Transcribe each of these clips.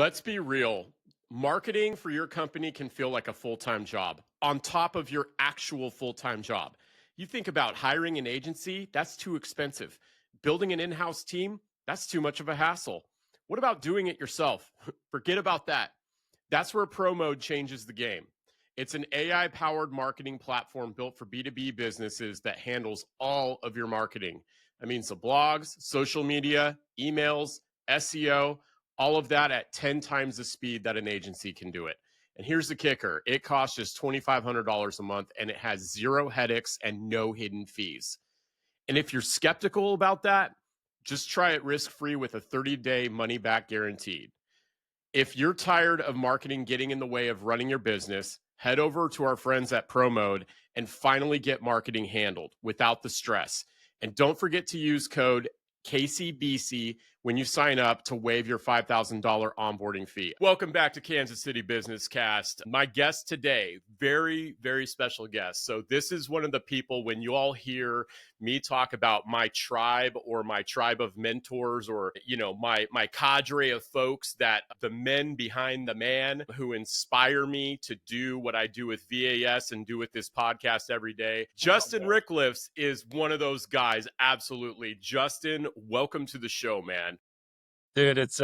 Let's be real. Marketing for your company can feel like a full-time job on top of your actual full-time job. You think about hiring an agency, that's too expensive. Building an in-house team, that's too much of a hassle. What about doing it yourself? Forget about that. That's where ProMode changes the game. It's an AI-powered marketing platform built for B2B businesses that handles all of your marketing. That means the blogs, social media, emails, SEO, all of that at 10 times the speed that an agency can do it. And here's the kicker. It costs just $2,500 a month, and it has zero headaches and no hidden fees. And if you're skeptical about that, just try it risk-free with a 30-day money-back guaranteed. If you're tired of marketing getting in the way of running your business, head over to our friends at ProMode and finally get marketing handled without the stress. And don't forget to use code KCBC when you sign up to waive your $5,000 onboarding fee. Welcome back to Kansas City Business Cast. My guest today, very, very special guest. So this is one of the people, when you all hear me talk about my tribe or my tribe of mentors, or, you know, my cadre of folks, that the men behind the man who inspire me to do what I do with VAS and do with this podcast every day. Justin Ricklefs is one of those guys. Absolutely. Justin, welcome to the show, man. Dude, it's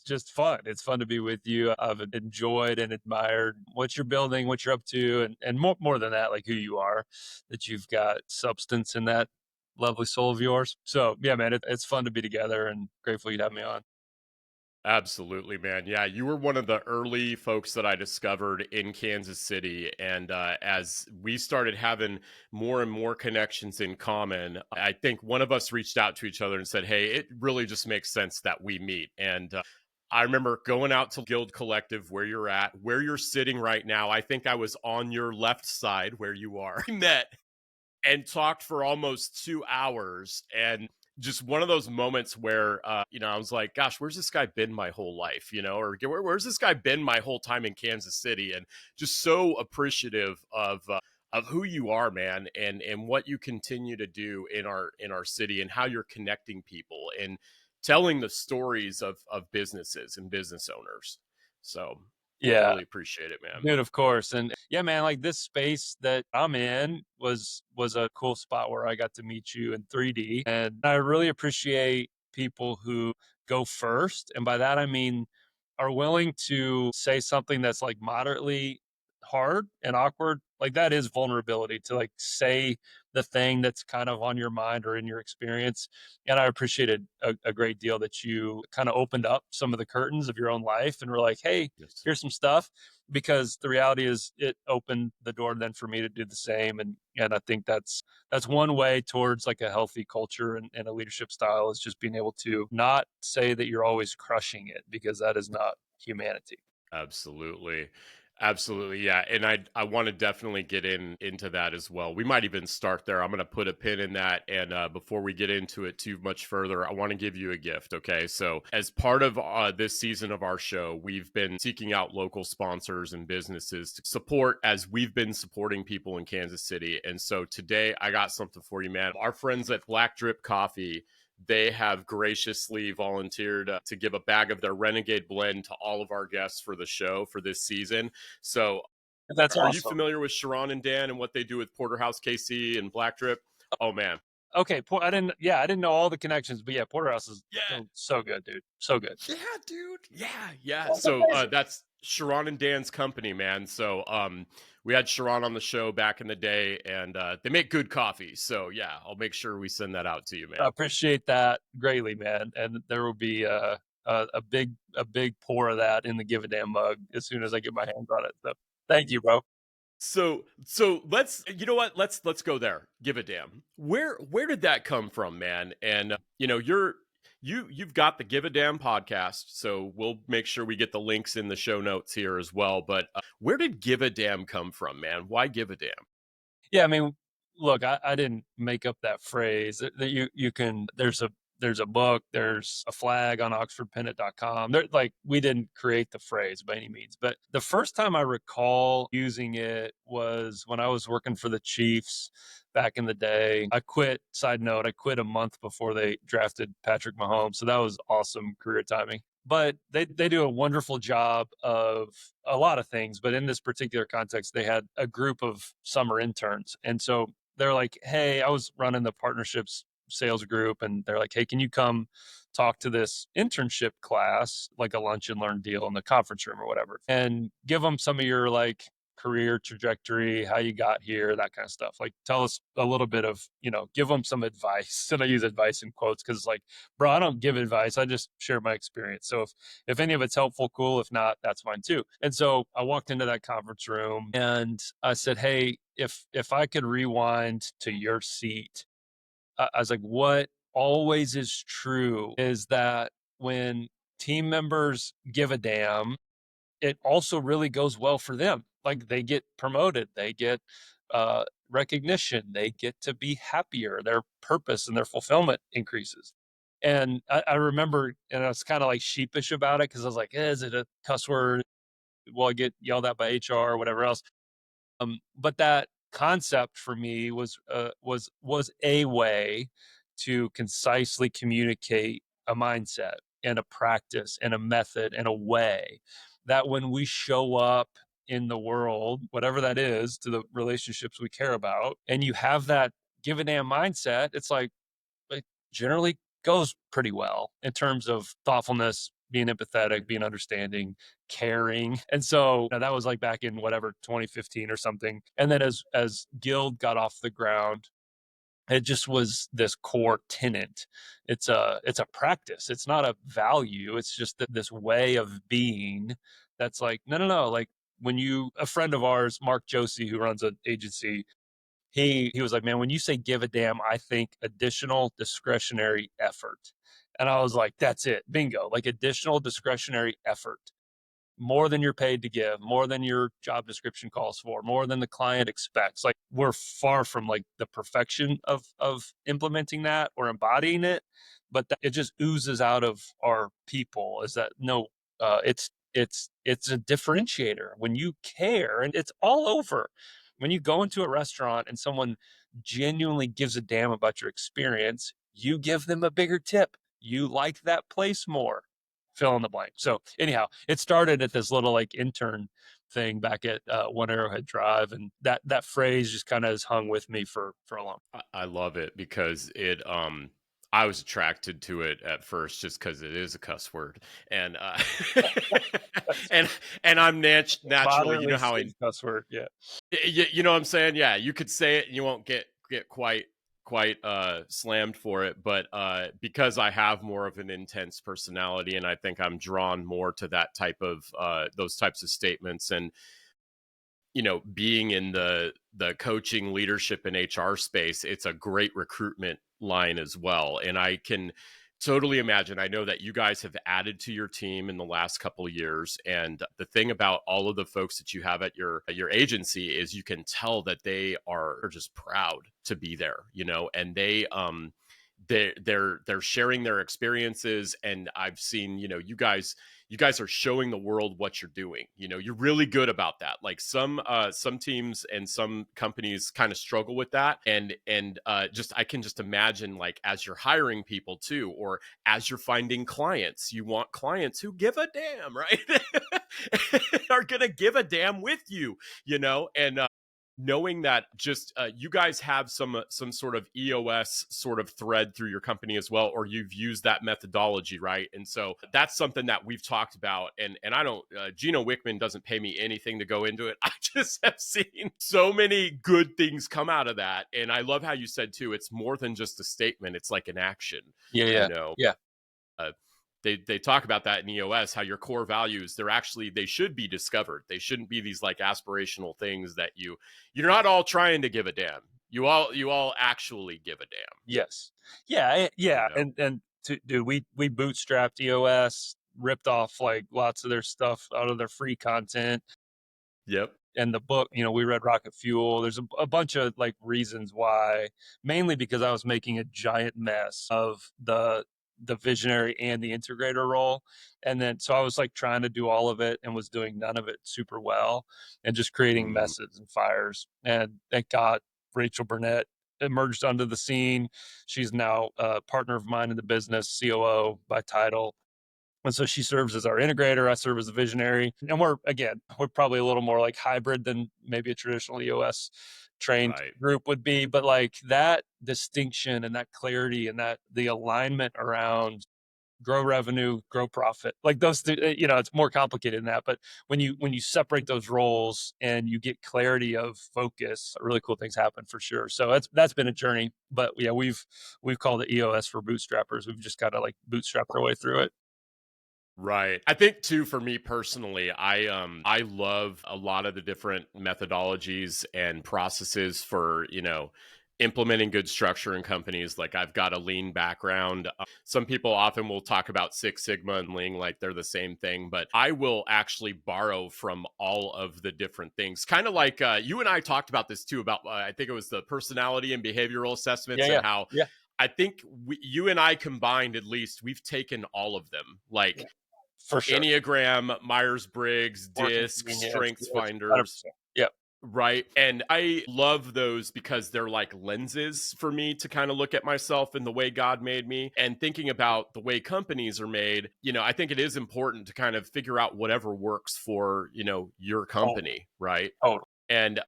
just fun. It's fun to be with you. I've enjoyed and admired what you're building, what you're up to, and more than that, like who you are, that you've got substance in that lovely soul of yours. So yeah, man, it's fun to be together, and grateful you'd have me on. Absolutely, man. Yeah, you were one of the early folks that I discovered in Kansas City. And as we started having more and more connections in common, I think one of us reached out to each other and said, hey, it really just makes sense that we meet. And I remember going out to Guild Collective, where you're at, where you're sitting right now. I think I was on your left side where you are. We met and talked for almost 2 hours. And just one of those moments where, I was like, gosh, where's this guy been my whole life? Or where's this guy been my whole time in Kansas City? And just so appreciative of who you are, man, and what you continue to do in our city, and how you're connecting people and telling the stories of businesses and business owners. So Yeah, really appreciate it, man. dude, of course. And yeah, man, like this space that I'm in was a cool spot where I got to meet you in 3D. And I really appreciate people who go first. And by that I mean are willing to say something that's like moderately hard and awkward. Like that is vulnerability, to like say the thing that's kind of on your mind or in your experience. And I appreciated a great deal that you kind of opened up some of the curtains of your own life and were like, hey, Yes. here's some stuff, because the reality is it opened the door then for me to do the same. And I think that's one way towards like a healthy culture and a leadership style, is just being able to not say that you're always crushing it, because that is not humanity. Absolutely. Absolutely. Yeah. And I want to definitely get into that as well. We might even start there. I'm going to put a pin in that. And before we get into it too much further, I want to give you a gift. Okay. So as part of this season of our show, we've been seeking out local sponsors and businesses to support, as we've been supporting people in Kansas City. And so today I got something for you, man. Our friends at Black Drip Coffee, they have graciously volunteered to give a bag of their Renegade blend to all of our guests for the show for this season. So That's are you awesome. familiar with Sharon and Dan and what they do with Porterhouse KC and Black Drip? Oh, man. Okay, I didn't know all the connections, but yeah, Porterhouse is Yeah. so good, dude, so good. Yeah, dude. Yeah. Yeah. That's So amazing. that's Sharon and Dan's company, man. So we had Sharon on the show back in the day, and they make good coffee. So yeah, I'll make sure we send that out to you, I man. appreciate that greatly, man. And there will be a big pour of that in the Give a Damn mug as soon as I get my hands on it. So thank you, bro. So let's, you know what, let's go there. Give a damn. Where did that come from, man? And you've got the Give a Damn podcast, so we'll make sure we get the links in the show notes here as well. But where did Give a Damn come from, man? Why give a damn? Yeah, I mean, look, I didn't make up that phrase. That you can there's a book, there's a flag on oxfordpennant.com. There, like, we didn't create the phrase by any means, but the first time I recall using it was when I was working for the Chiefs back in the day. I quit, side note, I quit a month before they drafted Patrick Mahomes. So that was awesome career timing. but they do a wonderful job of a lot of things. But in this particular context, they had a group of summer interns. And so they're like, hey, I was running the partnerships sales group, and they're like, hey, can you come talk to this internship class, like a lunch and learn deal in the conference room or whatever, and give them some of your like career trajectory, how you got here, that kind of stuff. Like, tell us a little bit of, give them some advice. And I use advice in quotes because, like, bro, I don't give advice. I just share my experience. So if any of it's helpful, cool. If not, that's fine too. And so I walked into that conference room and I said, hey, if I could rewind to your seat, I was like, what always is true is that when team members give a damn, it also really goes well for them. Like, they get promoted, they get recognition, they get to be happier, their purpose and their fulfillment increases. And I remember, and I was kind of like sheepish about it because I was like, is it a cuss word? Will I get yelled at by HR or whatever else? But that concept for me was a way to concisely communicate a mindset and a practice and a method and a way that when we show up in the world, whatever that is, to the relationships we care about, and you have that give a damn mindset, it's like it generally goes pretty well in terms of thoughtfulness, being empathetic, being understanding, caring. And so that was like back in whatever 2015 or something. And then as Guild got off the ground, it just was this core tenet. It's a practice. It's not a value. It's just this way of being that's like, no. Like, when a friend of ours, Mark Josie, who runs an agency, he was like, man, when you say give a damn, I think additional discretionary effort. And I was like, that's it. Bingo. Like, additional discretionary effort, more than you're paid to give, more than your job description calls for, more than the client expects. Like, we're far from like the perfection of implementing that or embodying it, but it just oozes out of our people. Is that no? It's a differentiator when you care, and it's all over. When you go into a restaurant and someone genuinely gives a damn about your experience, you give them a bigger tip. You like that place more, fill in the blank. So anyhow, it started at this little like intern thing back at One Arrowhead Drive, and that phrase just kind of has hung with me for a long. I love it because I was attracted to it at first just because it is a cuss word, and and and I'm naturally, you Moderately know how safe cuss word, yeah. you know what I'm saying? Yeah, you could say it and you won't get quite slammed for it, but because I have more of an intense personality and I think I'm drawn more to that type of those types of statements, and being in the coaching, leadership, and HR space, it's a great recruitment line as well. And I can totally imagine, I know that you guys have added to your team in the last couple of years, and the thing about all of the folks that you have at your agency is you can tell that they are just proud to be there, and they're sharing their experiences. And I've seen, you guys are showing the world what you're doing. You're really good about that. Like, some teams and some companies kind of struggle with that. And just, I can just imagine, like, as you're hiring people too, or as you're finding clients, you want clients who give a damn, right? Are gonna give a damn with and knowing that, just you guys have some sort of EOS sort of thread through your company as well, or you've used that methodology, right? And so that's something that we've talked about. And I don't, Gino Wickman doesn't pay me anything to go into it. I just have seen so many good things come out of that. And I love how you said too, it's more than just a statement, it's like an action. Yeah, you yeah, know yeah. uh, they talk about that in EOS, how your core values, they should be discovered. They shouldn't be these like aspirational things that you're not all trying to give a damn. You all actually give a damn. Yes. Yeah, You yeah. know. Dude, we bootstrapped EOS, ripped off like lots of their stuff out of their free content. Yep. And the book, we read Rocket Fuel. There's a bunch of like reasons why, mainly because I was making a giant mess of the visionary and the integrator role. And then so I was like trying to do all of it and was doing none of it super well, and just creating Mm, messes and fires. And thank God Rachel Burnett emerged onto the scene. She's now a partner of mine in the business, COO by title. And so she serves as our integrator. I serve as a visionary. And we're probably a little more like hybrid than maybe a traditional EOS trained Right. group would be. But like that distinction and that clarity and that the alignment around grow revenue, grow profit, like those, it's more complicated than that. But when you separate those roles and you get clarity of focus, really cool things happen for sure. So that's been a journey. But yeah, we've called it EOS for bootstrappers. We've just got to like bootstrap our way through it. Right. I think too for me personally, I love a lot of the different methodologies and processes for, implementing good structure in companies. Like I've got a lean background. Some people often will talk about Six Sigma and lean like they're the same thing, but I will actually borrow from all of the different things. Kind of like you and I talked about this too about I think it was the personality and behavioral Yeah, assessments and yeah, how yeah, I think you and I combined, at least, we've taken all of them. yeah, Like for sure. Enneagram, Myers Briggs, Working DISC, convenience, Strengths yes, 100%. Finders, Yeah, right? And I love those because they're like lenses for me to kind of look at myself and the way God made me. And thinking about the way companies are made, I think it is important to kind of figure out whatever works for, your totally, company, right? totally. And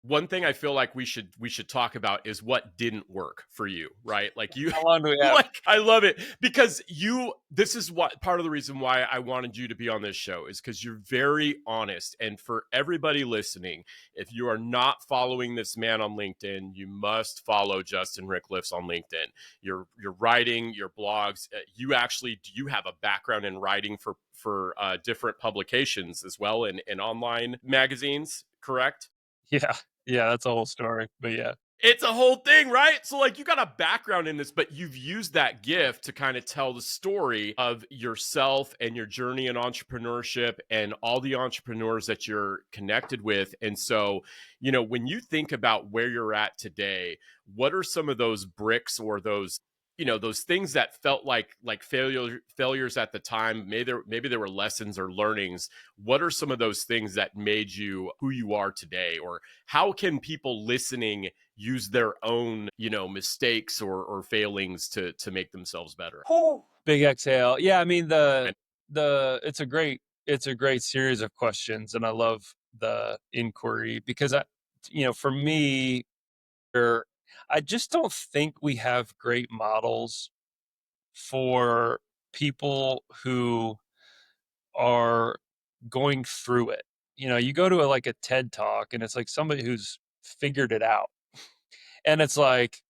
one thing I feel like we should talk about is what didn't work for you, right? Like you How long do we have? like I love it because this is what part of the reason why I wanted you to be on this show is cuz you're very honest, and for everybody listening, if you are not following this man on LinkedIn, you must follow Justin Ricklefs on LinkedIn. Your writing, your blogs, do you have a background in writing for different publications as well in online magazines, correct? Yeah, yeah, that's a whole story. But yeah, It's a whole thing, right? So, like, you got a background in this, but you've used that gift to kind of tell the story of yourself and your journey in entrepreneurship and all the entrepreneurs that you're connected with. And so, when you think about where you're at today, what are some of those bricks or those things that felt like failures at the time? Maybe there were lessons or learnings. What are some of those things that made you who you are today? Or how can people listening use their own mistakes or failings to make themselves better? big exhale. Yeah, I mean And the it's a great series of questions, and I love the inquiry because for me, I just don't think we have great models for people who are going through it. You go to like a TED talk and it's like somebody who's figured it out. And it's like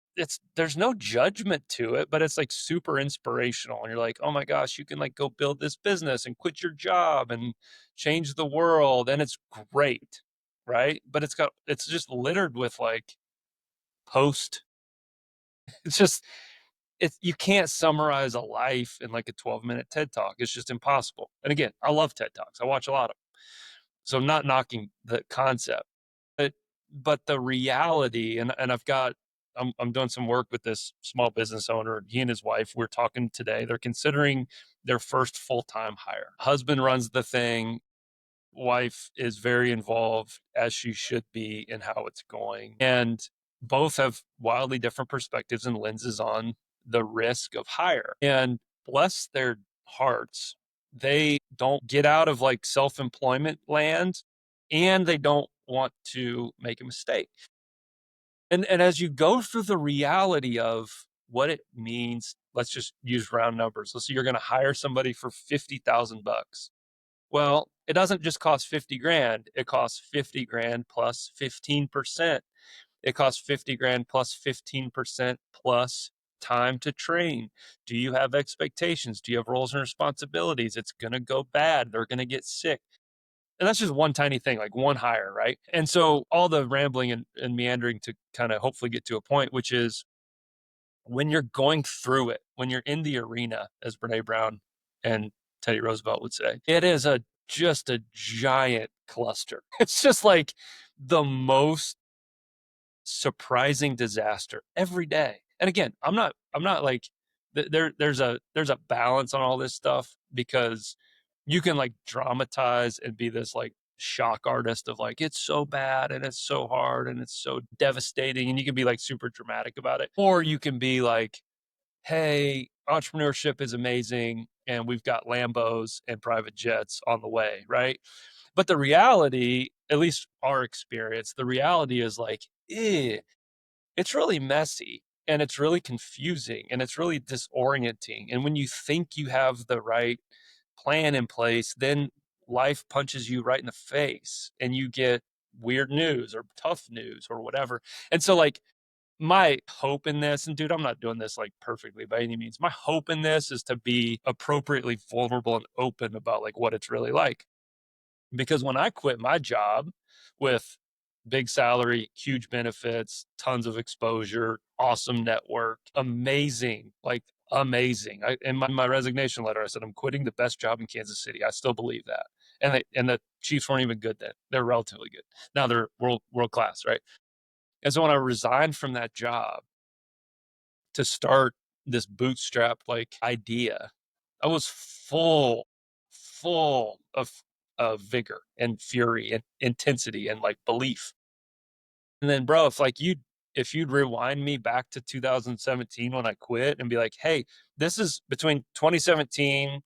there's no judgment to it, but it's like super inspirational. And you're like, "Oh my gosh, you can like go build this business and quit your job and change the world." And it's great, right? But it's just littered with like post. It's just you can't summarize a life in like a 12-minute TED talk. It's just impossible. And again, I love TED talks. I watch a lot of them. So I'm not knocking the concept, but the reality, and I'm doing some work with this small business owner. He and his wife, we're talking today. They're considering their first full-time hire. Husband runs the thing. Wife is very involved, as she should be, in how it's going. And both have wildly different perspectives and lenses on the risk of hire. And bless their hearts, they don't get out of like self-employment land, and they don't want to make a mistake. And as you go through the reality of what it means, let's just use round numbers. Let's say you're going to hire somebody for $50,000. Well, it doesn't just cost 50 grand. It costs 50 grand plus 15%. It costs 50 grand plus 15% plus time to train. Do you have expectations? Do you have roles and responsibilities? It's going to go bad. They're going to get sick. And that's just one tiny thing, like one hire, right? And so all the rambling and meandering to kind of hopefully get to a point, which is when you're going through it, when you're in the arena, as Brene Brown and Teddy Roosevelt would say, it is just a giant cluster. It's just like the most surprising disaster every day. And again, I'm not like there's a balance on all this stuff because you can like dramatize and be this like shock artist of like it's so bad and it's so hard and it's so devastating, and you can be like super dramatic about it, or you can be like, hey, entrepreneurship is amazing. and we've got Lambos and private jets on the way, right? But the reality, at least our experience, the reality is like, it's really messy and it's really confusing and it's really disorienting. And when you think you have the right plan in place, then life punches you right in the face and you get weird news or tough news or whatever. And so, like, my hope in this, and dude, I'm not doing this like perfectly by any means. My hope in this is to be appropriately vulnerable and open about like what it's really like. Because when I quit my job with big salary, huge benefits, tons of exposure, awesome network, amazing, like amazing. In my resignation letter, I said, I'm quitting the best job in Kansas City. I still believe that. And the Chiefs weren't even good then. They're relatively good. Now they're world class, right? And so when I resigned from that job to start this bootstrap like idea, I was full of vigor and fury and intensity and like belief. And then, bro, if you'd rewind me back to 2017 when I quit and be like, hey, this is between 2017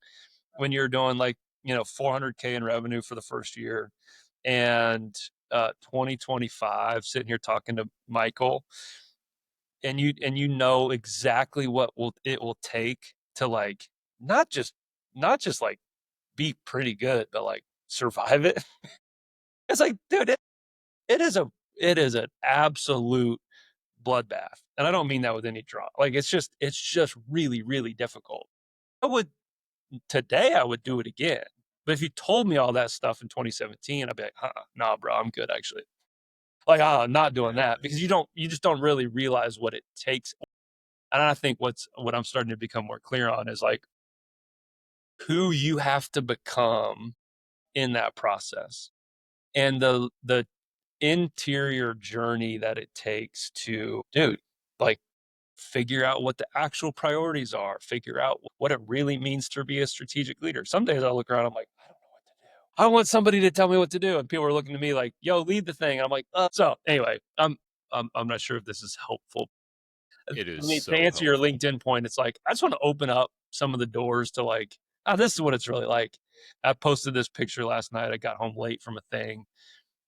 when you're doing like, 400K in revenue for the first year and 2025 sitting here talking to Michael, and you know exactly what it will take to like not just like be pretty good, but like survive it. It's like, dude, it is a it is an absolute bloodbath. And I don't mean that with any draw. Like it's just really, really difficult. I would Today I would do it again. But if you told me all that stuff in 2017, I'd be like, nah, bro, I'm good actually. Like, I'm not doing that because you just don't really realize what it takes. And I think what I'm starting to become more clear on is like who you have to become in that process and the interior journey that it takes to, dude, like figure out what the actual priorities are, figure out what it really means to be a strategic leader. Some days I look around, I'm like, I don't know what to do. I want somebody to tell me what to do. And people are looking to me like, yo, lead the thing. And I'm like, so anyway, I'm not sure if this is helpful. It I is mean, to so answer your helpful. LinkedIn point, it's like, I just want to open up some of the doors to like, this is what it's really like. I posted this picture last night. I got home late from a thing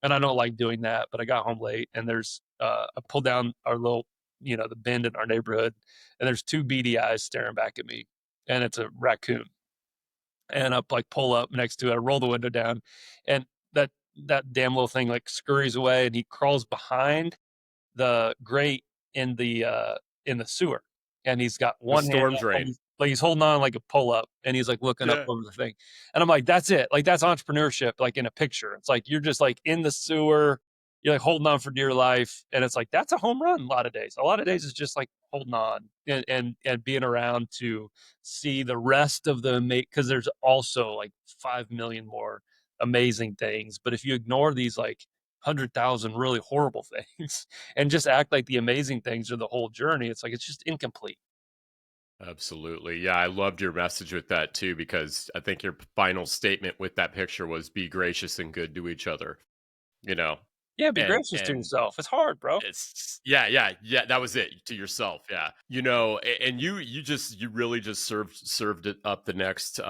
and I don't like doing that, but I got home late and I pulled down our little, the bend in our neighborhood and there's two beady eyes staring back at me and it's a raccoon. And I like pull up next to it, I roll the window down and that, that damn little thing like scurries away and he crawls behind the grate in the sewer, and he's got The one hand storm up, drain. like he's holding on like a pull up, and he's like looking up Yeah. over the thing, and I'm like, that's it, like that's entrepreneurship, like in a picture. It's like you're just like in the sewer, you're like holding on for dear life, and it's like that's a home run. A lot of days, is just like holding on and being around to see the rest of the because there's also like 5 million more amazing things, but if you ignore these like 100,000 really horrible things and just act like the amazing things are the whole journey, it's like it's just incomplete. Absolutely. Yeah, I loved your message with that too, because I think your final statement with that picture was be gracious and good to each other, you know. Yeah, be gracious to And yourself. It's hard, bro. it's yeah, that was it, to yourself. Yeah. And you really just served it up the next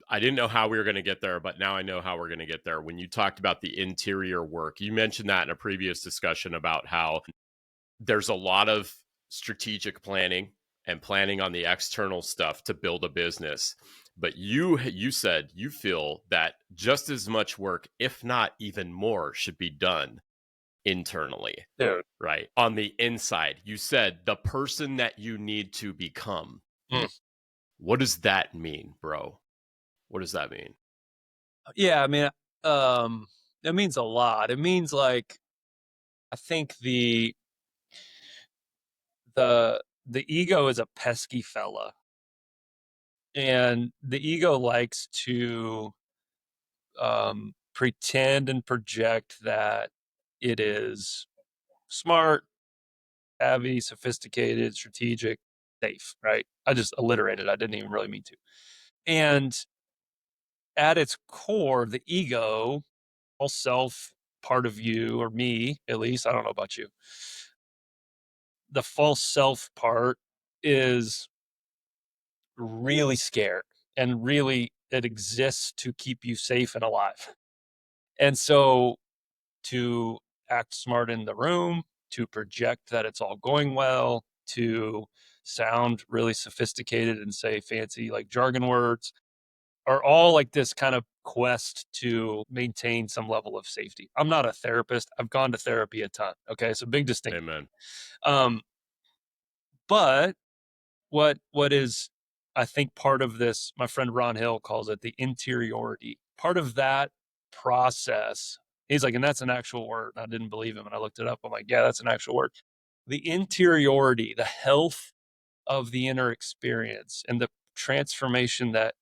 I didn't know how we were going to get there, but now I know how we're going to get there. When you talked about the interior work, you mentioned that in a previous discussion about how there's a lot of strategic planning and planning on the external stuff to build a business. But you said you feel that just as much work, if not even more, should be done internally, Dude. right? On the inside. You said the person that you need to become. Mm. What does that mean, bro? What does that mean? Yeah, I mean, um, it means a lot. It means like I think the ego is a pesky fella, and the ego likes to pretend and project that it is smart, savvy, sophisticated, strategic, safe, right? I just alliterated. I didn't even really mean to. And at its core, the ego, all self part of you or me, at least, I don't know about you. The false self part is really scared. And really, it exists to keep you safe and alive. And so to act smart in the room, to project that it's all going well, to sound really sophisticated and say fancy like jargon words are all like this kind of quest to maintain some level of safety. I'm not a therapist. I've gone to therapy a ton. Okay. So big distinction. Amen. But what is, I think, part of this, my friend Ron Hill calls it the interiority. Part of that process, he's like, and that's an actual word. I didn't believe him and I looked it up. I'm like, yeah, that's an actual word. The interiority, the health of the inner experience and the transformation that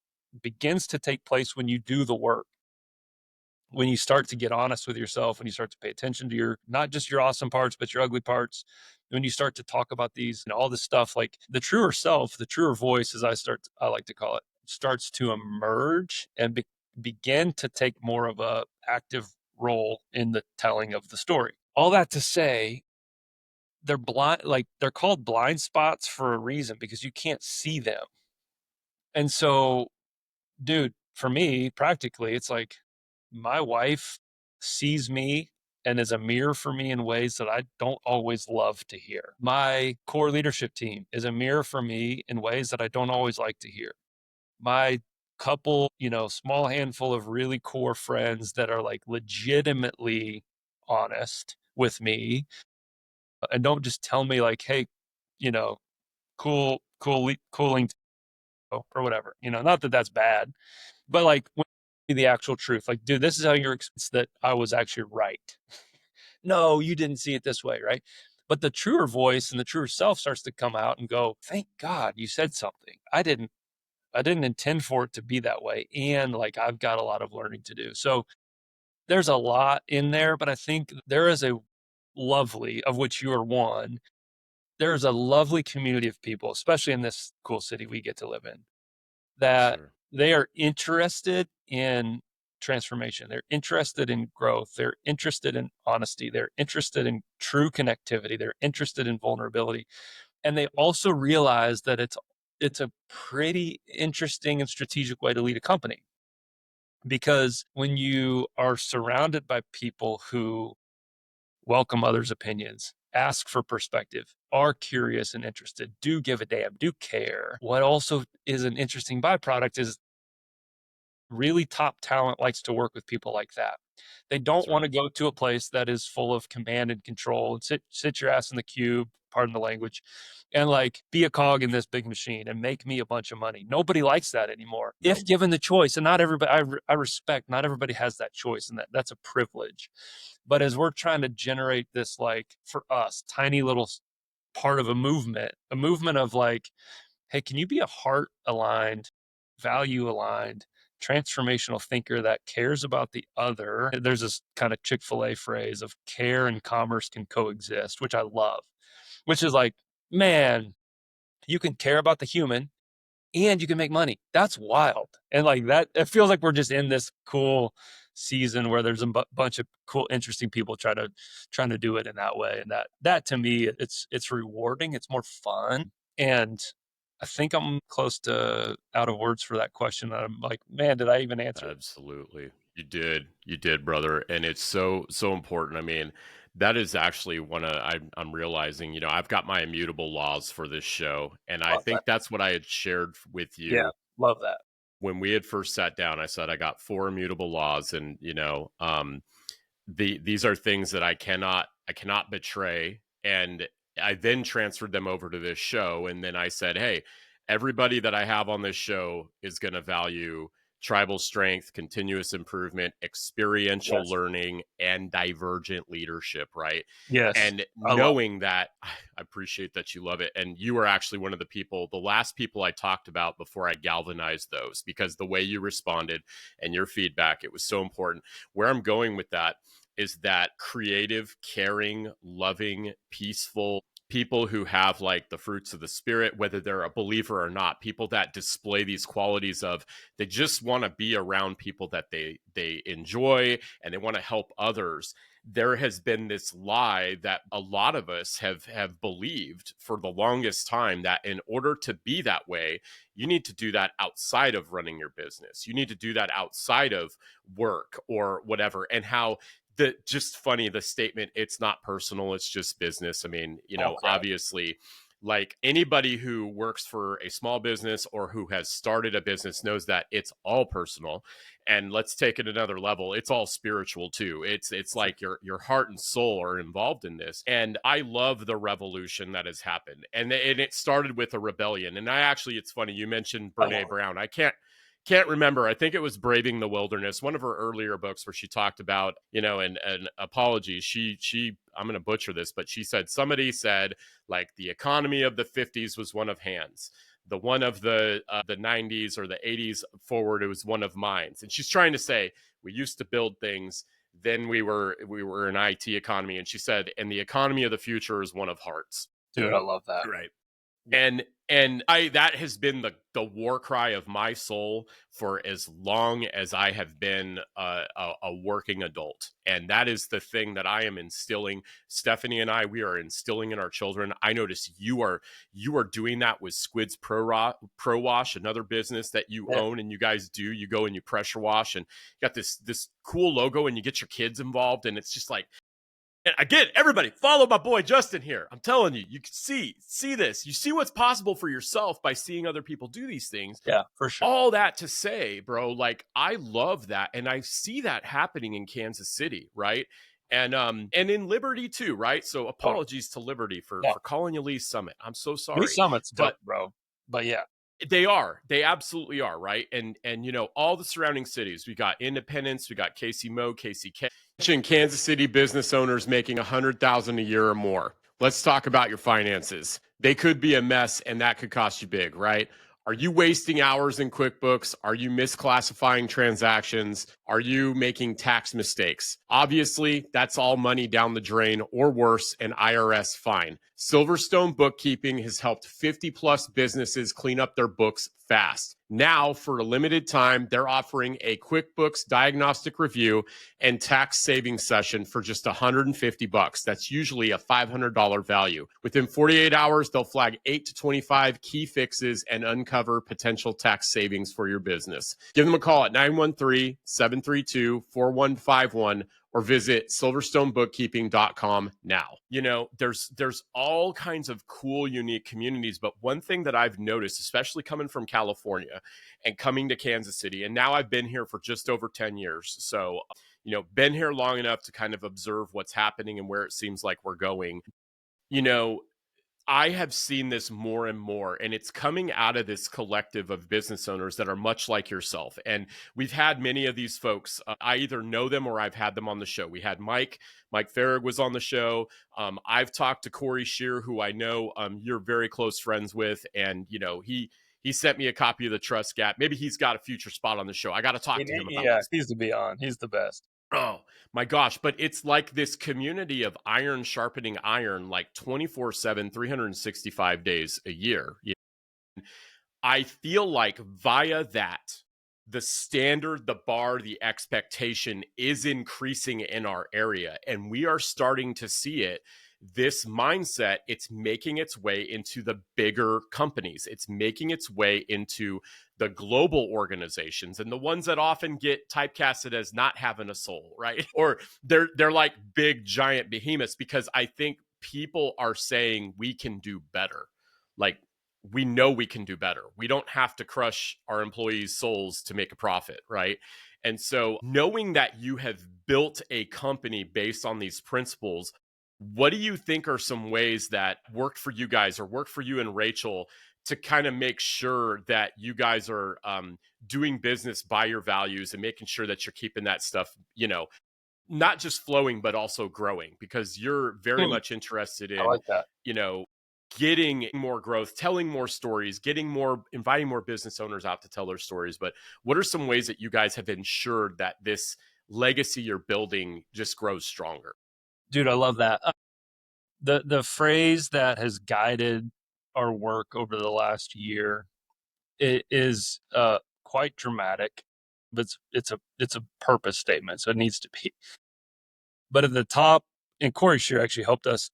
begins to take place when you do the work, when you start to get honest with yourself, when you start to pay attention to your, not just your awesome parts, but your ugly parts, when you start to talk about these and all this stuff, like the truer self, the truer voice, as I like to call it, starts to emerge and begin to take more of a active role in the telling of the story. All that to say, they're blind, like they're called blind spots for a reason, because you can't see them. And so, dude, for me, practically, it's like my wife sees me and is a mirror for me in ways that I don't always love to hear. My core leadership team is a mirror for me in ways that I don't always like to hear. My couple, small handful of really core friends that are like legitimately honest with me and don't just tell me like, hey, cooling or whatever, not that that's bad, but like when the actual truth, like, dude, this is how you're that I was actually right. No, you didn't see it this way, right? But the truer voice and the truer self starts to come out and go, thank God you said something. I didn't intend for it to be that way. And like, I've got a lot of learning to do. So there's a lot in there, but I think there is a lovely, of which you are one, there's a lovely community of people, especially in this cool city we get to live in, For that sure. they are interested in transformation. They're interested in growth. They're interested in honesty. They're interested in true connectivity. They're interested in vulnerability. And they also realize that it's a pretty interesting and strategic way to lead a company. Because when you are surrounded by people who welcome others' opinions, ask for perspective, are curious and interested, do give a damn, do care. What also is an interesting byproduct is really top talent likes to work with people like that. They don't That's want right. to go to a place that is full of command and control and sit your ass in the cube, pardon the language, and like be a cog in this big machine and make me a bunch of money. Nobody likes that anymore. Nope. If given the choice, and not everybody, I respect, not everybody has that choice, and that's a privilege. But as we're trying to generate this, like for us, tiny little part of a movement of like, hey, can you be a heart aligned, value aligned, transformational thinker that cares about the other? There's this kind of Chick-fil-A phrase of care and commerce can coexist, which I love, which is like, man, you can care about the human and you can make money. That's wild. And like that, it feels like we're just in this cool season where there's a bunch of cool, interesting people trying to do it in that way. And that to me, it's rewarding. It's more fun. And I think I'm close to out of words for that question. I'm like, man, did I even answer it? Absolutely. You did, brother. And it's so, so important. I mean, that is actually I'm realizing, I've got my immutable laws for this show. And I Love that. think that's what I had shared with Yeah, you love that. when we had first sat down. I said, I got four immutable laws, and, these are things that I cannot betray. And I then transferred them over to this show, and then I said, hey, everybody that I have on this show is going to value tribal strength, continuous improvement, experiential Yes. learning, and divergent leadership, right? Yes. And I love knowing that, I appreciate that you love it. And you were actually one of the last people I talked about before I galvanized those, because the way you responded and your feedback, it was so important. Where I'm going with that is that creative, caring, loving, peaceful people who have like the fruits of the spirit, whether they're a believer or not, people that display these qualities of they just want to be around people that they enjoy and they want to help others. There has been this lie that a lot of us have believed for the longest time, that in order to be that way, you need to do that outside of running your business. You need to do that outside of work or whatever. And how just funny, the statement, it's not personal, it's just business. I mean, obviously, like anybody who works for a small business or who has started a business knows that it's all personal. And let's take it another level, it's all spiritual too. It's like your heart and soul are involved in this. And I love the revolution that has happened. And it started with a rebellion. And it's funny, you mentioned Brene Brown. I can't remember. I think it was Braving the Wilderness, one of her earlier books, where she talked about, and apologies. I'm going to butcher this, but she said, somebody said like the economy of the 50s was one of hands. The one of the 90s or the 80s forward, it was one of minds. And she's trying to say, we used to build things. Then we were an IT economy. And she said, and the economy of the future is one of hearts. Dude, I love that. Right. And that has been the war cry of my soul for as long as I have been a working adult. And that is the thing that I am instilling. Stephanie and we are instilling in our children. I notice you are doing that with Squid's Pro Wash, another business that you own, and you guys do. You go and you pressure wash, and you got this cool logo, and you get your kids involved, and it's just like. And again, everybody, follow my boy Justin here. I'm telling you, you can see this. You see what's possible for yourself by seeing other people do these things. Yeah, for sure. All that to say, bro, like I love that. And I see that happening in Kansas City, right? And in Liberty too, right? So apologies to Liberty for calling you Lee Summit. I'm so sorry. Lee Summit's dope, bro. But yeah. They absolutely are, right? And all the surrounding cities. We got Independence, we got KC Mo, KCK. Kansas City business owners making $100,000 a year or more. Let's talk about your finances. They could be a mess, and that could cost you big, right? Are you wasting hours in QuickBooks? Are you misclassifying transactions? Are you making tax mistakes? Obviously, that's all money down the drain, or worse, an IRS fine. Silverstone Bookkeeping has helped 50 plus businesses clean up their books fast. Now, for a limited time, they're offering a QuickBooks diagnostic review and tax savings session for just $150. That's usually a $500 value. Within 48 hours, they'll flag 8 to 25 key fixes and uncover potential tax savings for your business. Give them a call at 913-732-4151 or visit silverstonebookkeeping.com now. There's all kinds of cool, unique communities, but one thing that I've noticed, especially coming from California and coming to Kansas City, and now I've been here for just over 10 years. So, been here long enough to kind of observe what's happening and where it seems like we're going. I have seen this more and more, and it's coming out of this collective of business owners that are much like yourself. And we've had many of these folks. I either know them or I've had them on the show. We had Mike Farrig was on the show. I've talked to Corey Shear, who I know you're very close friends with. And, he sent me a copy of the Trust Gap. Maybe he's got a future spot on the show. I got to talk to him about this. He needs to be on. He's the best. Oh my gosh. But it's like this community of iron sharpening iron, like 24/7, 365 days a year. I feel like via that, the standard, the bar, the expectation is increasing in our area. And we are starting to see it. This mindset, it's making its way into the bigger companies. It's making its way into the global organizations, and the ones that often get typecasted as not having a soul, right? Or they're like big giant behemoths, because I think people are saying we can do better. Like, we know we can do better. We don't have to crush our employees' souls to make a profit, right? And so knowing that you have built a company based on these principles, what do you think are some ways that worked for you guys or worked for you and Rachel to kind of make sure that you guys are doing business by your values and making sure that you're keeping that stuff, not just flowing, but also growing? Because you're very much interested in, I like that. Getting more growth, telling more stories, inviting more business owners out to tell their stories. But what are some ways that you guys have ensured that this legacy you're building just grows stronger? Dude, I love that. The phrase that has guided our work over the last year, it is quite dramatic, but it's a purpose statement, so it needs to be. But at the top, and Corey Shear actually helped us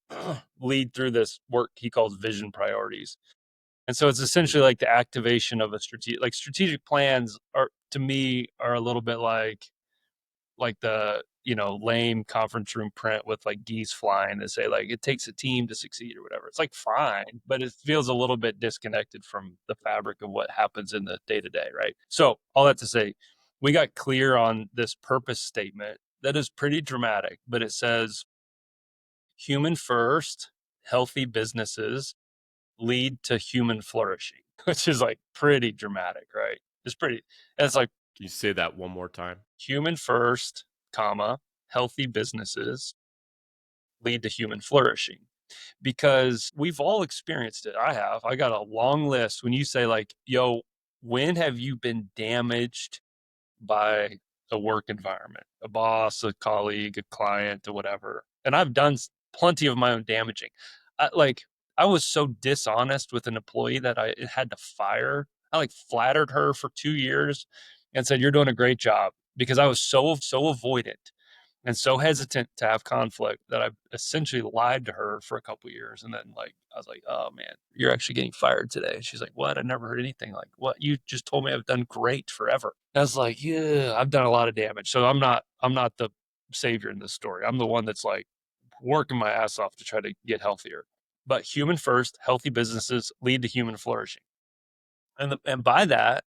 lead through this work he calls vision priorities. And so it's essentially like the activation of a strategic plans are, to me, are a little bit like the, lame conference room print with like geese flying that say like it takes a team to succeed or whatever. It's like fine, but it feels a little bit disconnected from the fabric of what happens in the day to day, right? So all that to say, we got clear on this purpose statement that is pretty dramatic, but it says human first, healthy businesses lead to human flourishing, which is like pretty dramatic, right? It's like Can you say that one more time? human first, comma, healthy businesses lead to human flourishing. Because we've all experienced it. I got a long list. When you say like, yo, when have you been damaged by a work environment, a boss, a colleague, a client, or whatever? And I've done plenty of my own damaging. I was so dishonest with an employee that I had to fire. I like flattered her for 2 years and said, "You're doing a great job," because I was so avoidant and so hesitant to have conflict that I essentially lied to her for a couple of years. And then like I was like, "Oh man, you're actually getting fired today." She's like, "What? I never heard anything." Like, "What? You just told me I've done great forever." I was like, "Yeah, I've done a lot of damage." So I'm not the savior in this story. I'm the one that's like working my ass off to try to get healthier. But human first, healthy businesses lead to human flourishing. And by that,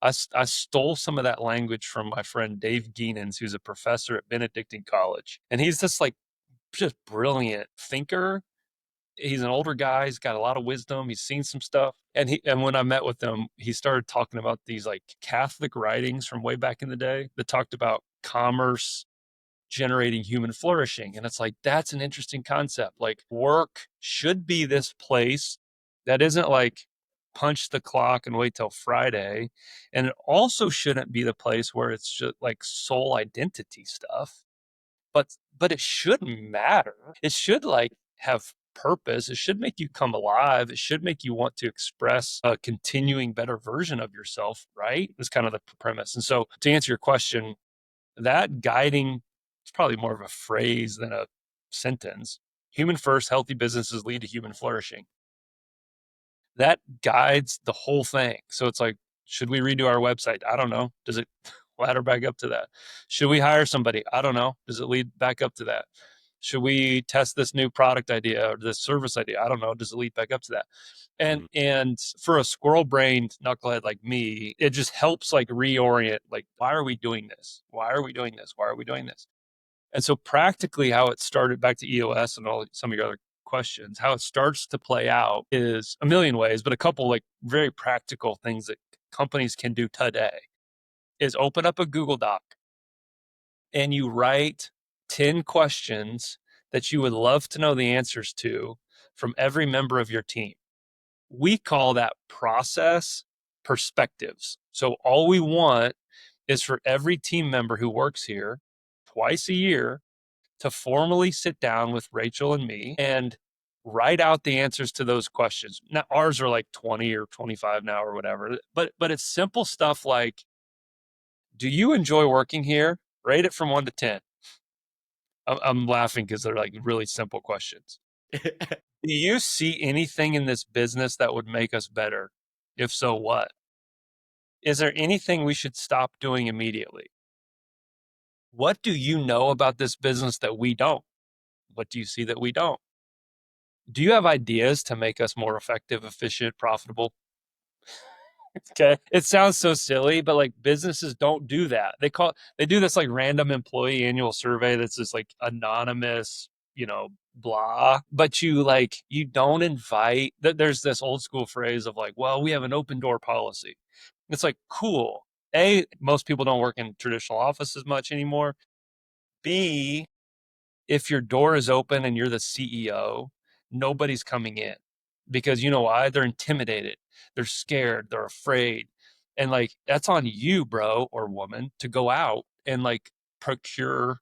I stole some of that language from my friend Dave Geenans, who's a professor at Benedictine College. And he's this like just brilliant thinker. He's an older guy. He's got a lot of wisdom. He's seen some stuff. And when I met with him, he started talking about these like Catholic writings from way back in the day that talked about commerce generating human flourishing. And it's like, that's an interesting concept. Like, work should be this place that isn't like punch the clock and wait till Friday. And it also shouldn't be the place where it's just like soul identity stuff. But it shouldn't matter. It should like have purpose. It should make you come alive. It should make you want to express a continuing better version of yourself, right? Is kind of the premise. And so to answer your question, that guiding, it's probably more of a phrase than a sentence. Human first, healthy businesses lead to human flourishing. That guides the whole thing. So it's like, should we redo our website? I don't know. Does it ladder back up to that? Should we hire somebody? I don't know. Does it lead back up to that? Should we test this new product idea or this service idea? I don't know. Does it lead back up to that? And for a squirrel brained knucklehead like me, it just helps like reorient, like, why are we doing this? Why are we doing this? Why are we doing this? And so practically how it started, back to EOS and all some of your other questions, how it starts to play out is a million ways, but a couple like very practical things that companies can do today is open up a Google Doc and you write 10 questions that you would love to know the answers to from every member of your team. We call that process perspectives. So all we want is for every team member who works here twice a year to formally sit down with Rachel and me and write out the answers to those questions. Now ours are like 20 or 25 now or whatever, but it's simple stuff like, do you enjoy working here? Rate it from 1 to 10. I'm laughing because they're like really simple questions. Do you see anything in this business that would make us better? If so, what? Is there anything we should stop doing immediately? What do you know about this business that we don't? What do you see that we don't? Do you have ideas to make us more effective, efficient, profitable? Okay. It sounds so silly, but like businesses don't do that. They do this like random employee annual survey that's just like anonymous, blah. But you don't invite that. There's this old school phrase of like, well, we have an open door policy. It's like, cool. A, most people don't work in traditional offices much anymore. B, if your door is open and you're the CEO, nobody's coming in because you know why? They're intimidated. They're scared. They're afraid. And like, that's on you, bro or woman, to go out and like procure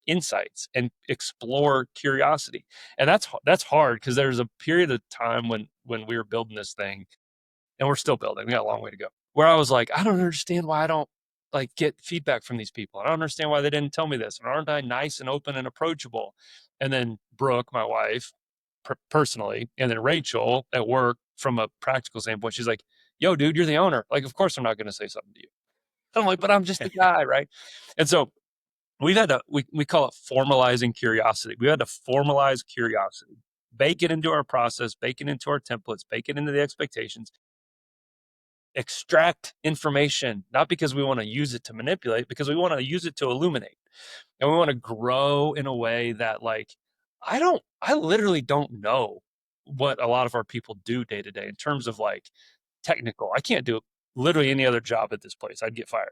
insights and explore curiosity. And that's hard because there's a period of time when we were building this thing, and we're still building, we got a long way to go, where I was like, I don't understand why I don't like get feedback from these people. I don't understand why they didn't tell me this. And aren't I nice and open and approachable? And then Brooke, my wife, personally, and then Rachel at work, from a practical standpoint, she's like, yo, dude, you're the owner. Like, of course I'm not going to say something to you. I'm like, but I'm just a guy, right? And so we've had to, we call it formalizing curiosity. We had to formalize curiosity, bake it into our process, bake it into our templates, bake it into the expectations, extract information, not because we want to use it to manipulate, because we want to use it to illuminate. And we want to grow in a way that, like, I literally don't know what a lot of our people do day to day in terms of like technical. I can't do literally any other job at this place. I'd get fired.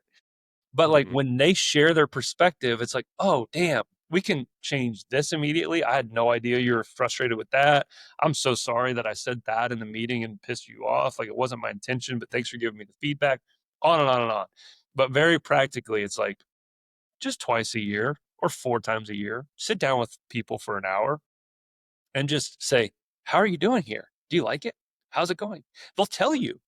But like Mm-hmm. when they share their perspective, it's like, oh, damn, we can change this immediately. I had no idea you were frustrated with that. I'm so sorry that I said that in the meeting and pissed you off. Like, it wasn't my intention, but thanks for giving me the feedback. On and on and on. But very practically, it's like just twice a year or 4 times a year, sit down with people for an hour and just say, how are you doing here? Do you like it? How's it going? They'll tell you.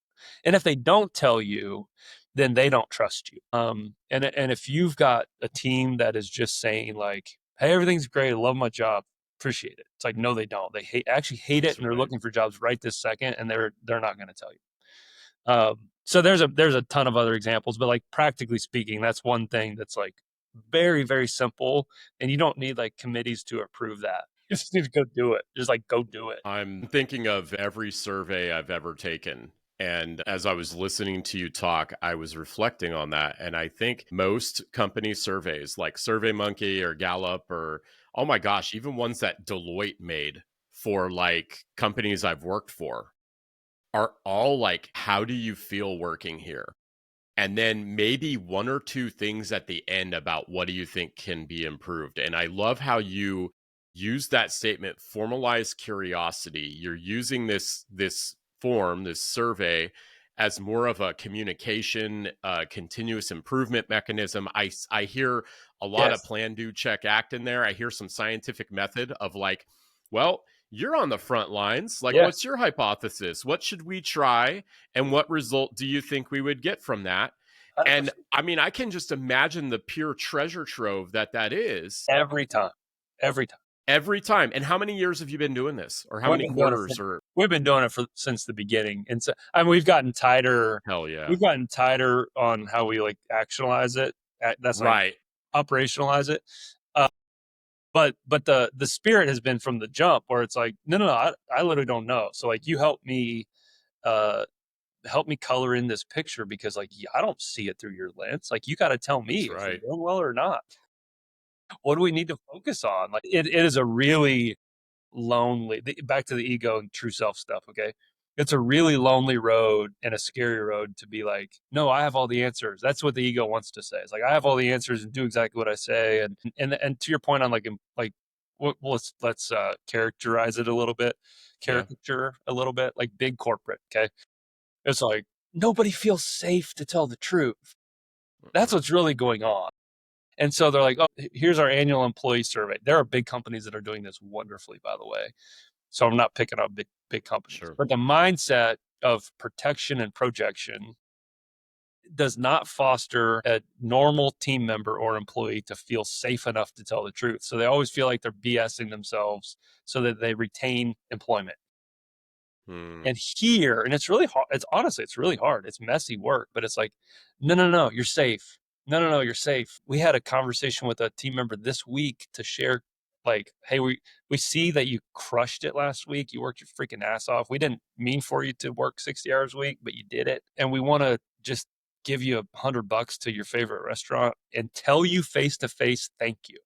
And if they don't tell you, then they don't trust you. And if you've got a team that is just saying like, hey, everything's great, I love my job, appreciate it. It's like, no, they don't. They actually hate it, That's and they're right. looking for jobs right this second, and they're not going to tell you. So there's a ton of other examples, but like practically speaking, that's one thing that's like very, very simple, and you don't need like committees to approve that. You just need to go do it. Just like go do it. I'm thinking of every survey I've ever taken. And as I was listening to you talk, I was reflecting on that. And I think most company surveys like SurveyMonkey or Gallup or, oh my gosh, even ones that Deloitte made for like companies I've worked for are all like, how do you feel working here? And then maybe one or two things at the end about what do you think can be improved. And I love how you use that statement, formalize curiosity. You're using this form, this survey, as more of a communication, continuous improvement mechanism. I hear a lot of Yes. plan, do, check, act in there. I hear some scientific method of like, well, you're on the front lines. Like, Yes. what's your hypothesis? What should we try? And what result do you think we would get from that? And 100%. I mean, I can just imagine the pure treasure trove that is Every time. Every time. every time. And how many years have you been doing this, or how We've many been doing it quarters? Or we've been doing it for since the beginning. And so I mean we've gotten tighter. hell yeah, We've gotten tighter on how we like actionalize it. That's like right? operationalize it. Uh, but the spirit has been from the jump where it's like, no, I literally don't know. So like you uh help me color in this picture because like I don't see it through your lens. Like you got to tell me That's if we're right. doing well or not. What do we need to focus on? Like it is a really lonely, back to the ego and true self stuff. Okay. It's a really lonely road and a scary road to be like, no, I have all the answers. That's what the ego wants to say. It's like, I have all the answers and do exactly what I say. And to your point on like, well, let's characterize it a little bit, Yeah. caricature a little bit, like big corporate. Okay. It's like, nobody feels safe to tell the truth. That's Mm-mm. what's really going on. And so they're like, oh, here's our annual employee survey. There are big companies that are doing this wonderfully, by the way. So I'm not picking up big companies, Sure. but the mindset of protection and projection does not foster a normal team member or employee to feel safe enough to tell the truth. So they always feel like they're BSing themselves so that they retain employment. Hmm. And here, and it's really hard. It's honestly, it's really hard. It's messy work, but it's like, no, you're safe. No, you're safe. We had a conversation with a team member this week to share, like, hey, we see that you crushed it last week. You worked your freaking ass off. We didn't mean for you to work 60 hours a week, but you did it. And we want to just give you $100 to your favorite restaurant and tell you face to face, thank you.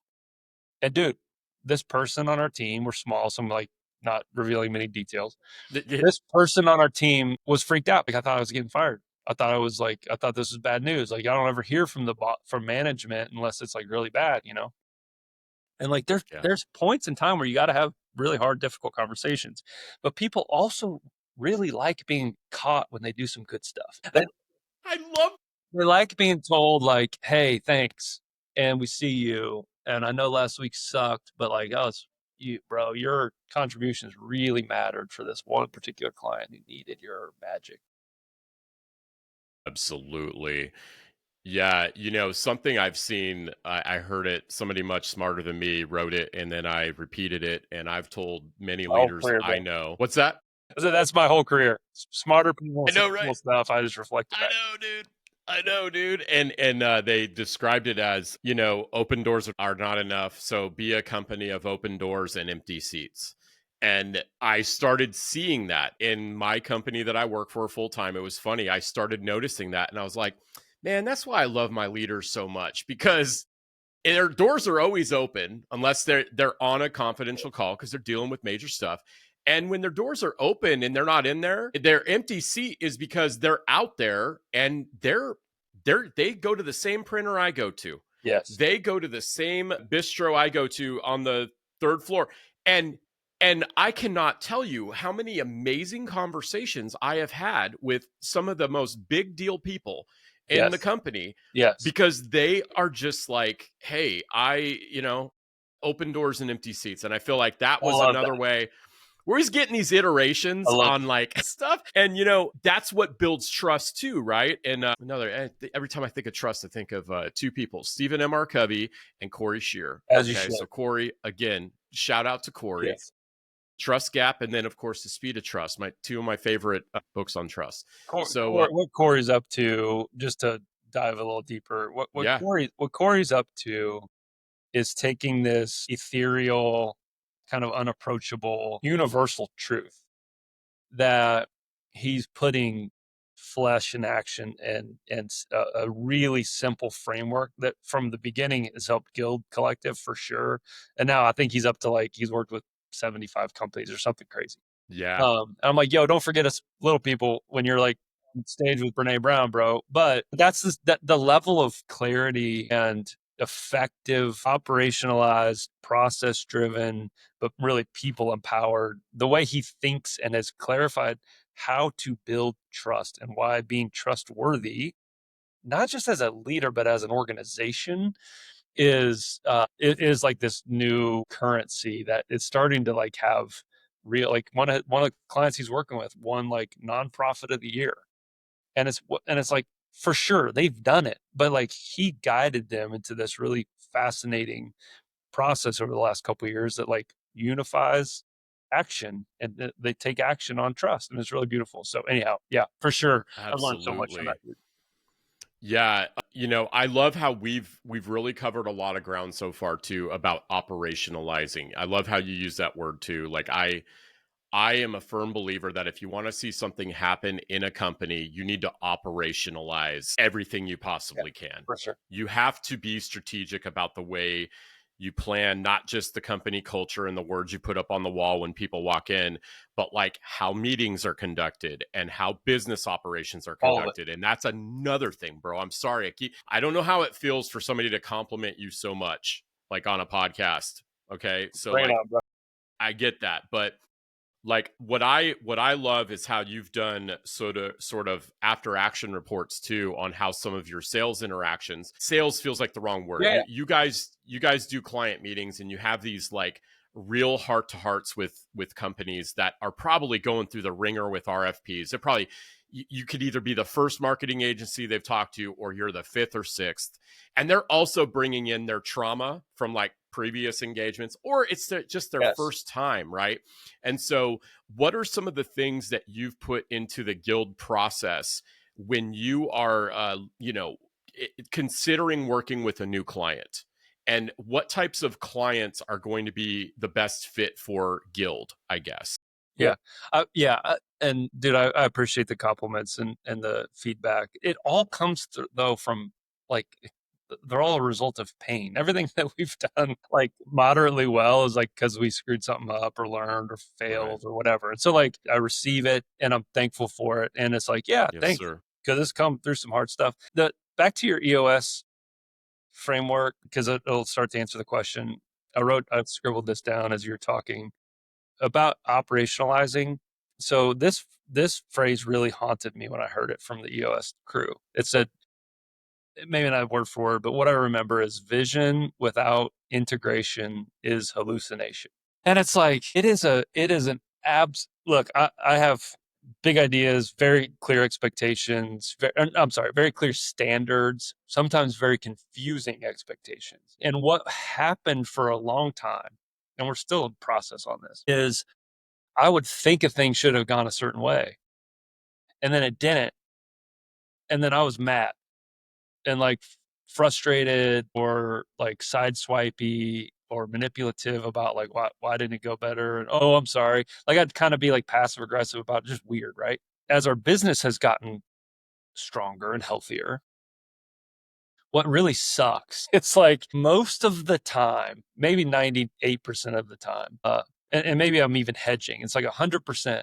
And dude, this person on our team, we're small, so I'm like not revealing many details. This person on our team was freaked out. Like I thought I was getting fired. I thought this was bad news. Like I don't ever hear from from management unless it's like really bad, you know? And like Yeah. there's points in time where you got to have really hard, difficult conversations. But people also really like being caught when they do some good stuff. I love. They like being told like, hey, thanks. And we see you. And I know last week sucked, but like, oh, bro, your contributions really mattered for this one particular client who needed your magic. Absolutely. Yeah, something I've seen, I heard it, somebody much smarter than me wrote it, and then I repeated it, and I've told many My whole leaders career, I bro. know. What's that? So that's my whole career. Smarter people I say know, right? cool stuff. I just reflect it I back. know, dude. I know, dude. And they described it as, open doors are not enough. So be a company of open doors and empty seats. And I started seeing that in my company that I work for full time. It was funny. I started noticing that, and I was like, man, that's why I love my leaders so much, because their doors are always open unless they're on a confidential call because they're dealing with major stuff. And when their doors are open and they're not in there, their empty seat is because they're out there, and they go to the same printer I go to. Yes. They go to the same bistro I go to on the third floor. And I cannot tell you how many amazing conversations I have had with some of the most big deal people in the Yes. company, Yes. because they are just like, hey, open doors and empty seats. And I feel like that I was love another that. way we're always getting these I iterations love on like stuff. And, that's what builds trust too, right? And every time I think of trust, I think of two people, Stephen M. R. Covey and Corey Shear. it. As you Okay. should. So Corey, again, shout out to Corey. Yes. Trust Gap, and then of course The Speed of Trust, my two of my favorite books on trust. So What Corey's up to, just to dive a little deeper, yeah, what Corey's up to is taking this ethereal, kind of unapproachable, universal truth that he's putting flesh in action, and a really simple framework that from the beginning has helped Guild Collective for sure. And now I think he's up to like, he's worked with 75 companies or something crazy. yeah, And I'm like, yo, don't forget us little people when you're like on stage with Brene Brown, bro. But that's the level of clarity and effective, operationalized, process driven, but really people empowered. The way he thinks and has clarified how to build trust and why being trustworthy, not just as a leader, but as an organization, is it is like this new currency that is starting to like have real, like one of the clients he's working with won like nonprofit of the year. And it's like, for sure they've done it, but like he guided them into this really fascinating process over the last couple of years that like unifies action, and they take action on trust, and it's really beautiful. So anyhow, yeah, for sure, I've learned so much from that absolutely. dude. Yeah, I love how we've really covered a lot of ground so far too about operationalizing. I love how you use that word too. Like I am a firm believer that if you want to see something happen in a company, you need to operationalize everything you Yeah, possibly can. for sure. You have to be strategic about the way you plan, not just the company culture and the words you put up on the wall when people walk in, but like how meetings are conducted and how business operations are All of it. conducted. And that's another thing, bro. I'm sorry. I don't know how it feels for somebody to compliment you so much, like on a podcast. Okay. So, Bring it like, on, bro. I get that. But like what I love is how you've done sort of after action reports too on how some of your sales interactions, sales feels like the wrong word, Yeah. you guys do client meetings, and you have these like real heart to hearts with companies that are probably going through the ringer with RFPs. They're probably, you could either be the first marketing agency they've talked to, or you're the fifth or sixth, and they're also bringing in their trauma from like previous engagements, or it's just their Yes. first time, right? And so, what are some of the things that you've put into the guild process when you are, considering working with a new client? And what types of clients are going to be the best fit for guild, I guess? Yeah. And dude, I appreciate the compliments and the feedback. It all comes through, though, from like, they're all a result of pain. Everything that we've done like moderately well is like because we screwed something up or learned or Right. failed or whatever. And so like I receive it and I'm thankful for it. And it's like, yeah, Yes, thanks. sir. Because it's come through some hard stuff. The Back to your EOS framework, because it'll start to answer the question. I scribbled this down as you're talking about operationalizing. So this phrase really haunted me when I heard it from the EOS crew. It said, maybe not word for word, but what I remember is vision without integration is hallucination. And it's like, it is an look, I have big ideas, very clear expectations, I'm sorry, very clear standards, sometimes very confusing expectations. And what happened for a long time, and we're still in process on this, is I would think a thing should have gone a certain way, and then it didn't. And then I was mad and like frustrated or like sideswipey or manipulative about like why didn't it go better, and oh, I'm sorry. Like I'd kind of be like passive aggressive about it, just weird, right? As our business has gotten stronger and healthier, what really sucks, it's like most of the time, maybe 98% of the time, and maybe I'm even hedging, it's like 100%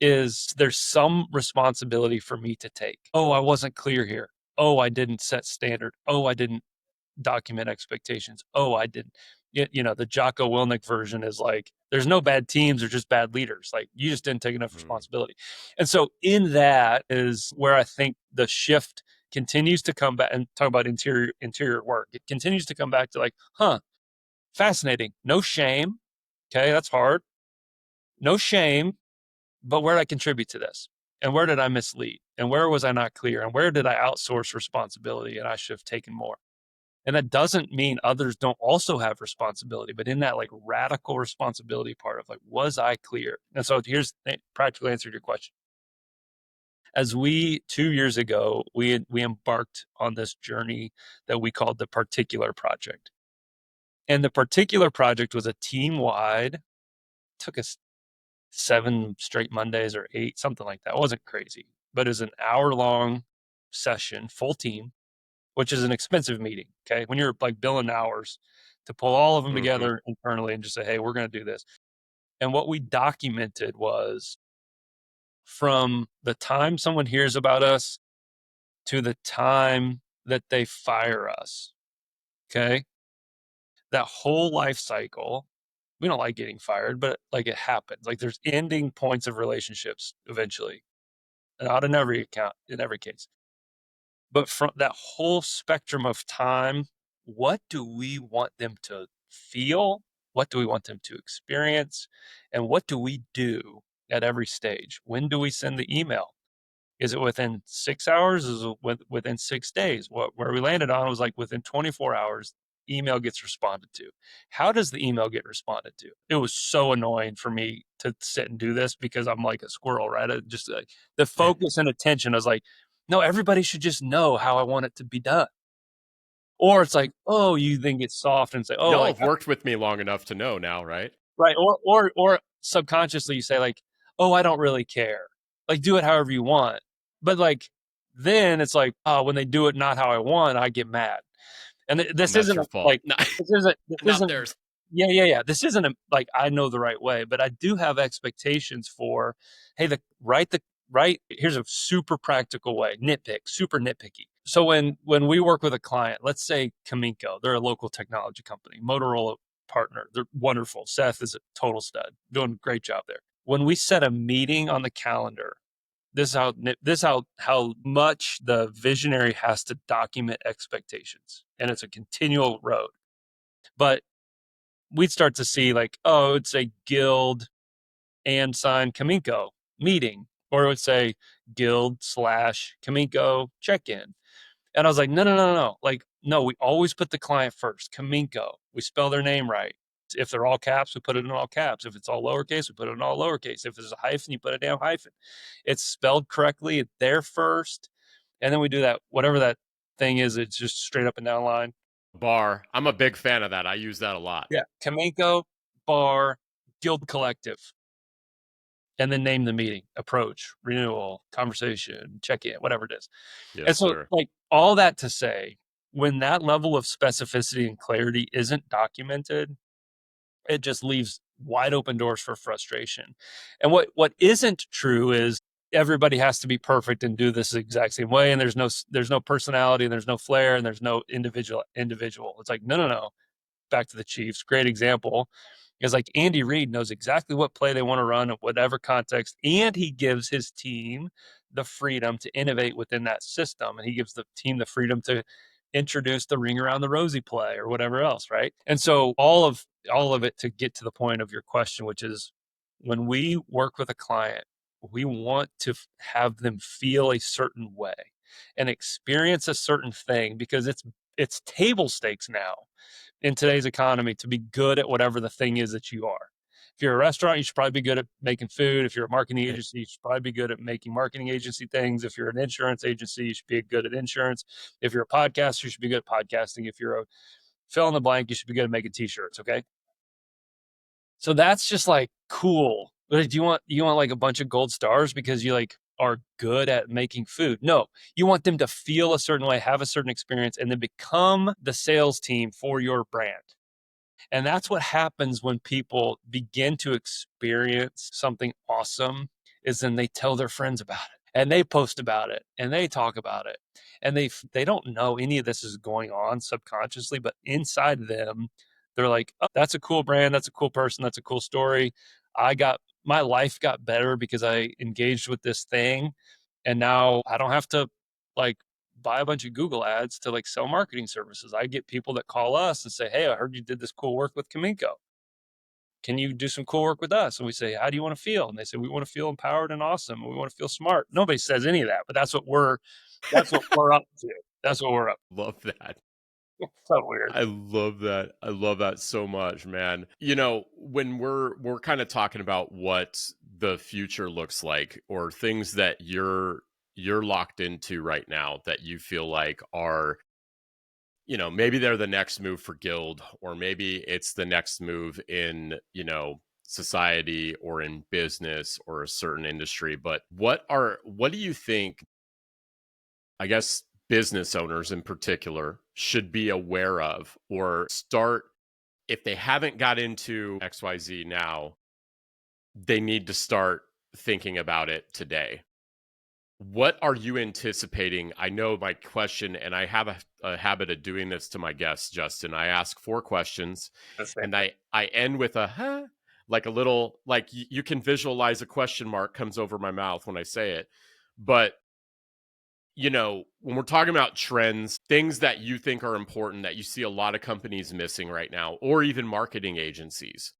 is there's some responsibility for me to take. Oh, I wasn't clear here. Oh, I didn't set standard. Oh, I didn't document expectations. Oh, I didn't. The Jocko Willink version is like, there's no bad teams, there's just bad leaders. Like you just didn't take enough responsibility. And so in that is where I think the shift continues to come back, and talk about interior work. It continues to come back to like, fascinating. No shame. Okay, that's hard. No shame. But where did I contribute to this? And where did I mislead? And where was I not clear? And where did I outsource responsibility and I should have taken more? And that doesn't mean others don't also have responsibility, but in that like radical responsibility part of like, was I clear? And so here's the practical answer to your question. As 2 years ago, we embarked on this journey that we called the Particular Project. And the Particular Project was a team-wide, took us 7 straight Mondays or 8, something like that. It wasn't crazy, but it was an hour-long session, full team, which is an expensive meeting. Okay. When you're like billing hours to pull all of them together internally and just say, hey, we're going to do this. And what we documented was from the time someone hears about us to the time that they fire us. Okay. That whole life cycle. We don't like getting fired, but like it happens. Like there's ending points of relationships eventually. Not in every account, in every case. But from that whole spectrum of time, what do we want them to feel? What do we want them to experience? And what do we do at every stage? When do we send the email? Is it within 6 hours? Is it within 6 days? Where we landed on was like within 24 hours, email gets responded to. How does the email get responded to? It was so annoying for me to sit and do this because I'm like a squirrel, right? Just like the focus and attention. I was like, no, everybody should just know how I want it to be done. Or it's like, oh, you think it's soft and say, oh, Y'all like, have worked with me long enough to know now, right? right. Or subconsciously you say like, oh, I don't really care. Like do it however you want. But like, then it's like, oh, when they do it not how I want, I get mad. And And this that's isn't your fault. like, this Not isn't, theirs. yeah. This isn't like, I know the right way, but I do have expectations for, hey, here's a super practical way, super nitpicky. So when we work with a client, let's say Kaminko, they're a local technology company, Motorola partner, they're wonderful. Seth is a total stud, doing a great job there. When we set a meeting on the calendar, this is how much the visionary has to document expectations, and it's a continual road. But we'd start to see like, oh, it's a guild and sign Kaminko meeting, or it would say guild/Kaminko check-in. And I was like, no. Like, no, we always put the client first. Kaminko, we spell their name right. If they're all caps, we put it in all caps. If it's all lowercase, we put it in all lowercase. If there's a hyphen, you put a damn hyphen. It's spelled correctly. They're first. And then we do that, whatever that thing is, it's just straight up and down line. Bar. I'm a big fan of that. I use that a lot. Yeah. Kaminko, bar, guild collective. And then name the meeting, approach, renewal, conversation, check in, whatever it is. Yes, And so, sir. like, all that to say, when that level of specificity and clarity isn't documented, it just leaves wide open doors for frustration. And what isn't true is everybody has to be perfect and do this the exact same way. And there's no personality, and there's no flair, and there's no individual. It's like, no. Back to the Chiefs, great example. Is like Andy Reid knows exactly what play they want to run in whatever context, and he gives his team the freedom to innovate within that system, and he gives the team the freedom to introduce the ring around the rosy play or whatever else, right? And so all of it, to get to the point of your question, which is when we work with a client, we want to have them feel a certain way and experience a certain thing, because it's table stakes now in today's economy to be good at whatever the thing is that you are. If you're a restaurant, you should probably be good at making food. If you're a marketing agency, you should probably be good at making marketing agency things. If you're an insurance agency, you should be good at insurance. If you're a podcaster, you should be good at podcasting. If you're a fill in the blank, you should be good at making t-shirts. Okay. So that's just like cool. But do you want like a bunch of gold stars because you like are good at making food? No, you want them to feel a certain way, have a certain experience, and then become the sales team for your brand. And that's what happens when people begin to experience something awesome, is then they tell their friends about it and they post about it and they talk about it. And they don't know any of this is going on subconsciously, but inside them, they're like, oh, that's a cool brand. That's a cool person. That's a cool story. My life got better because I engaged with this thing. And now I don't have to like buy a bunch of Google ads to like sell marketing services. I get people that call us and say, hey, I heard you did this cool work with Kaminko. Can you do some cool work with us? And we say, how do you want to feel? And they say, we want to feel empowered and awesome. We want to feel smart. Nobody says any of that, but that's what we're up to. That's what we're up Love that. to. So weird. I love that. I love that so much, man. You know, when we're kind of talking about what the future looks like, or things that you're locked into right now that you feel like are, you know, maybe they're the next move for Guild, or maybe it's the next move in, you know, society or in business or a certain industry. But what do you think, I guess, business owners in particular should be aware of, or start, if they haven't got into XYZ now, they need to start thinking about it today? What are you anticipating? I know my question, and I have a habit of doing this to my guests, Justin. I ask 4 questions, and I end with a huh, like a little, like you can visualize a question mark comes over my mouth when I say it. But you know, when we're talking about trends, things that you think are important that you see a lot of companies missing right now, or even marketing agencies,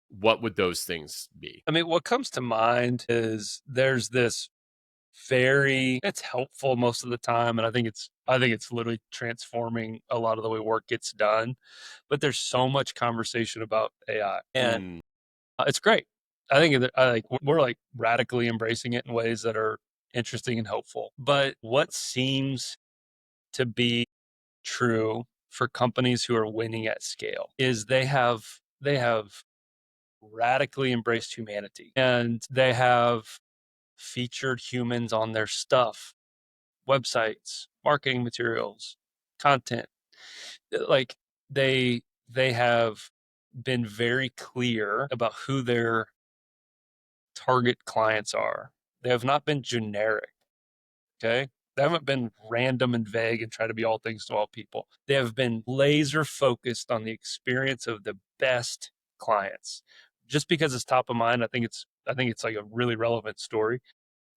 what would those things be? I mean, what comes to mind is there's this it's helpful most of the time. And I think it's literally transforming a lot of the way work gets done. But there's so much conversation about AI, and Mm, it's great. I like we're like radically embracing it in ways that are interesting and helpful. But what seems to be true for companies who are winning at scale is they have radically embraced humanity, and they have featured humans on their stuff, websites, marketing materials, content. Like they have been very clear about who their target clients are. They have not been generic. Okay. They haven't been random and vague and try to be all things to all people. They have been laser focused on the experience of the best clients. Just because it's top of mind, I think it's like a really relevant story.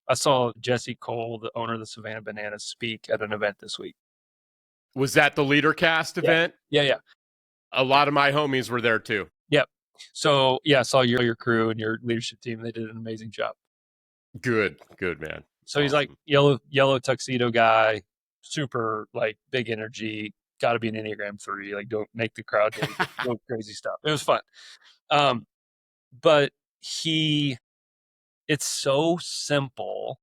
I saw Jesse Cole, the owner of the Savannah Bananas, speak at an event this week. was that the LeaderCast Yeah. event? Yeah. A lot of my homies were there too. Yep. So yeah, I saw your crew and your leadership team. They did an amazing job. Good man. It's So he's like awesome. yellow tuxedo guy, super like big energy. Got to be an Enneagram 3. Like don't make the crowd go crazy stuff. It was fun. Um, but it's so simple,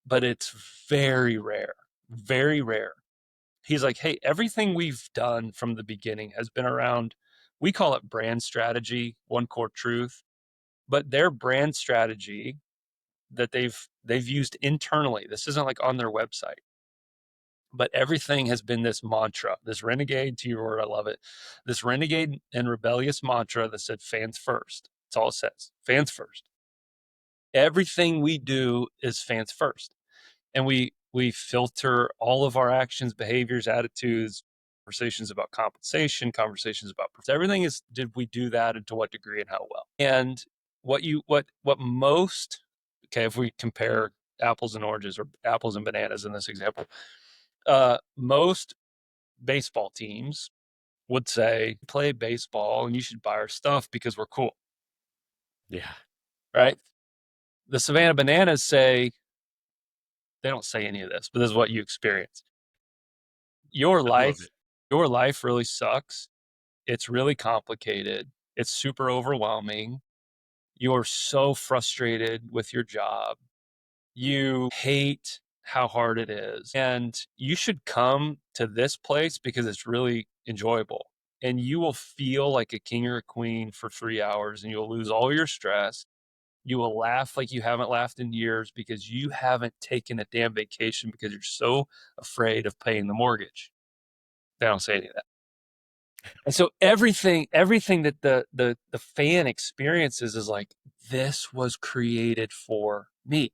but it's very rare, very rare. He's like, hey, everything we've done from the beginning has been around. We call it brand strategy, one core truth, but their brand strategy that they've used internally. This isn't like on their website, but everything has been this mantra, this renegade, to your word, I love it. This renegade and rebellious mantra that said fans first. That's all it says. Fans first. Everything we do is fans first. And we filter all of our actions, behaviors, attitudes conversations about compensation, conversations about everything is, did we do that and to what degree and how well? And what most, okay, if we compare apples and oranges or apples and bananas in this example, most baseball teams would say, play baseball and you should buy our stuff because we're cool. Yeah. Right. The Savannah Bananas say, they don't say any of this, but this is what you experience. Your life really sucks. It's really complicated. It's super overwhelming. You're so frustrated with your job. You hate how hard it is. And you should come to this place because it's really enjoyable. And you will feel like a king or a queen for 3 hours and you'll lose all your stress. You will laugh like you haven't laughed in years because you haven't taken a damn vacation because you're so afraid of paying the mortgage. They don't say any of that. And so everything that the fan experiences is like, this was created for me,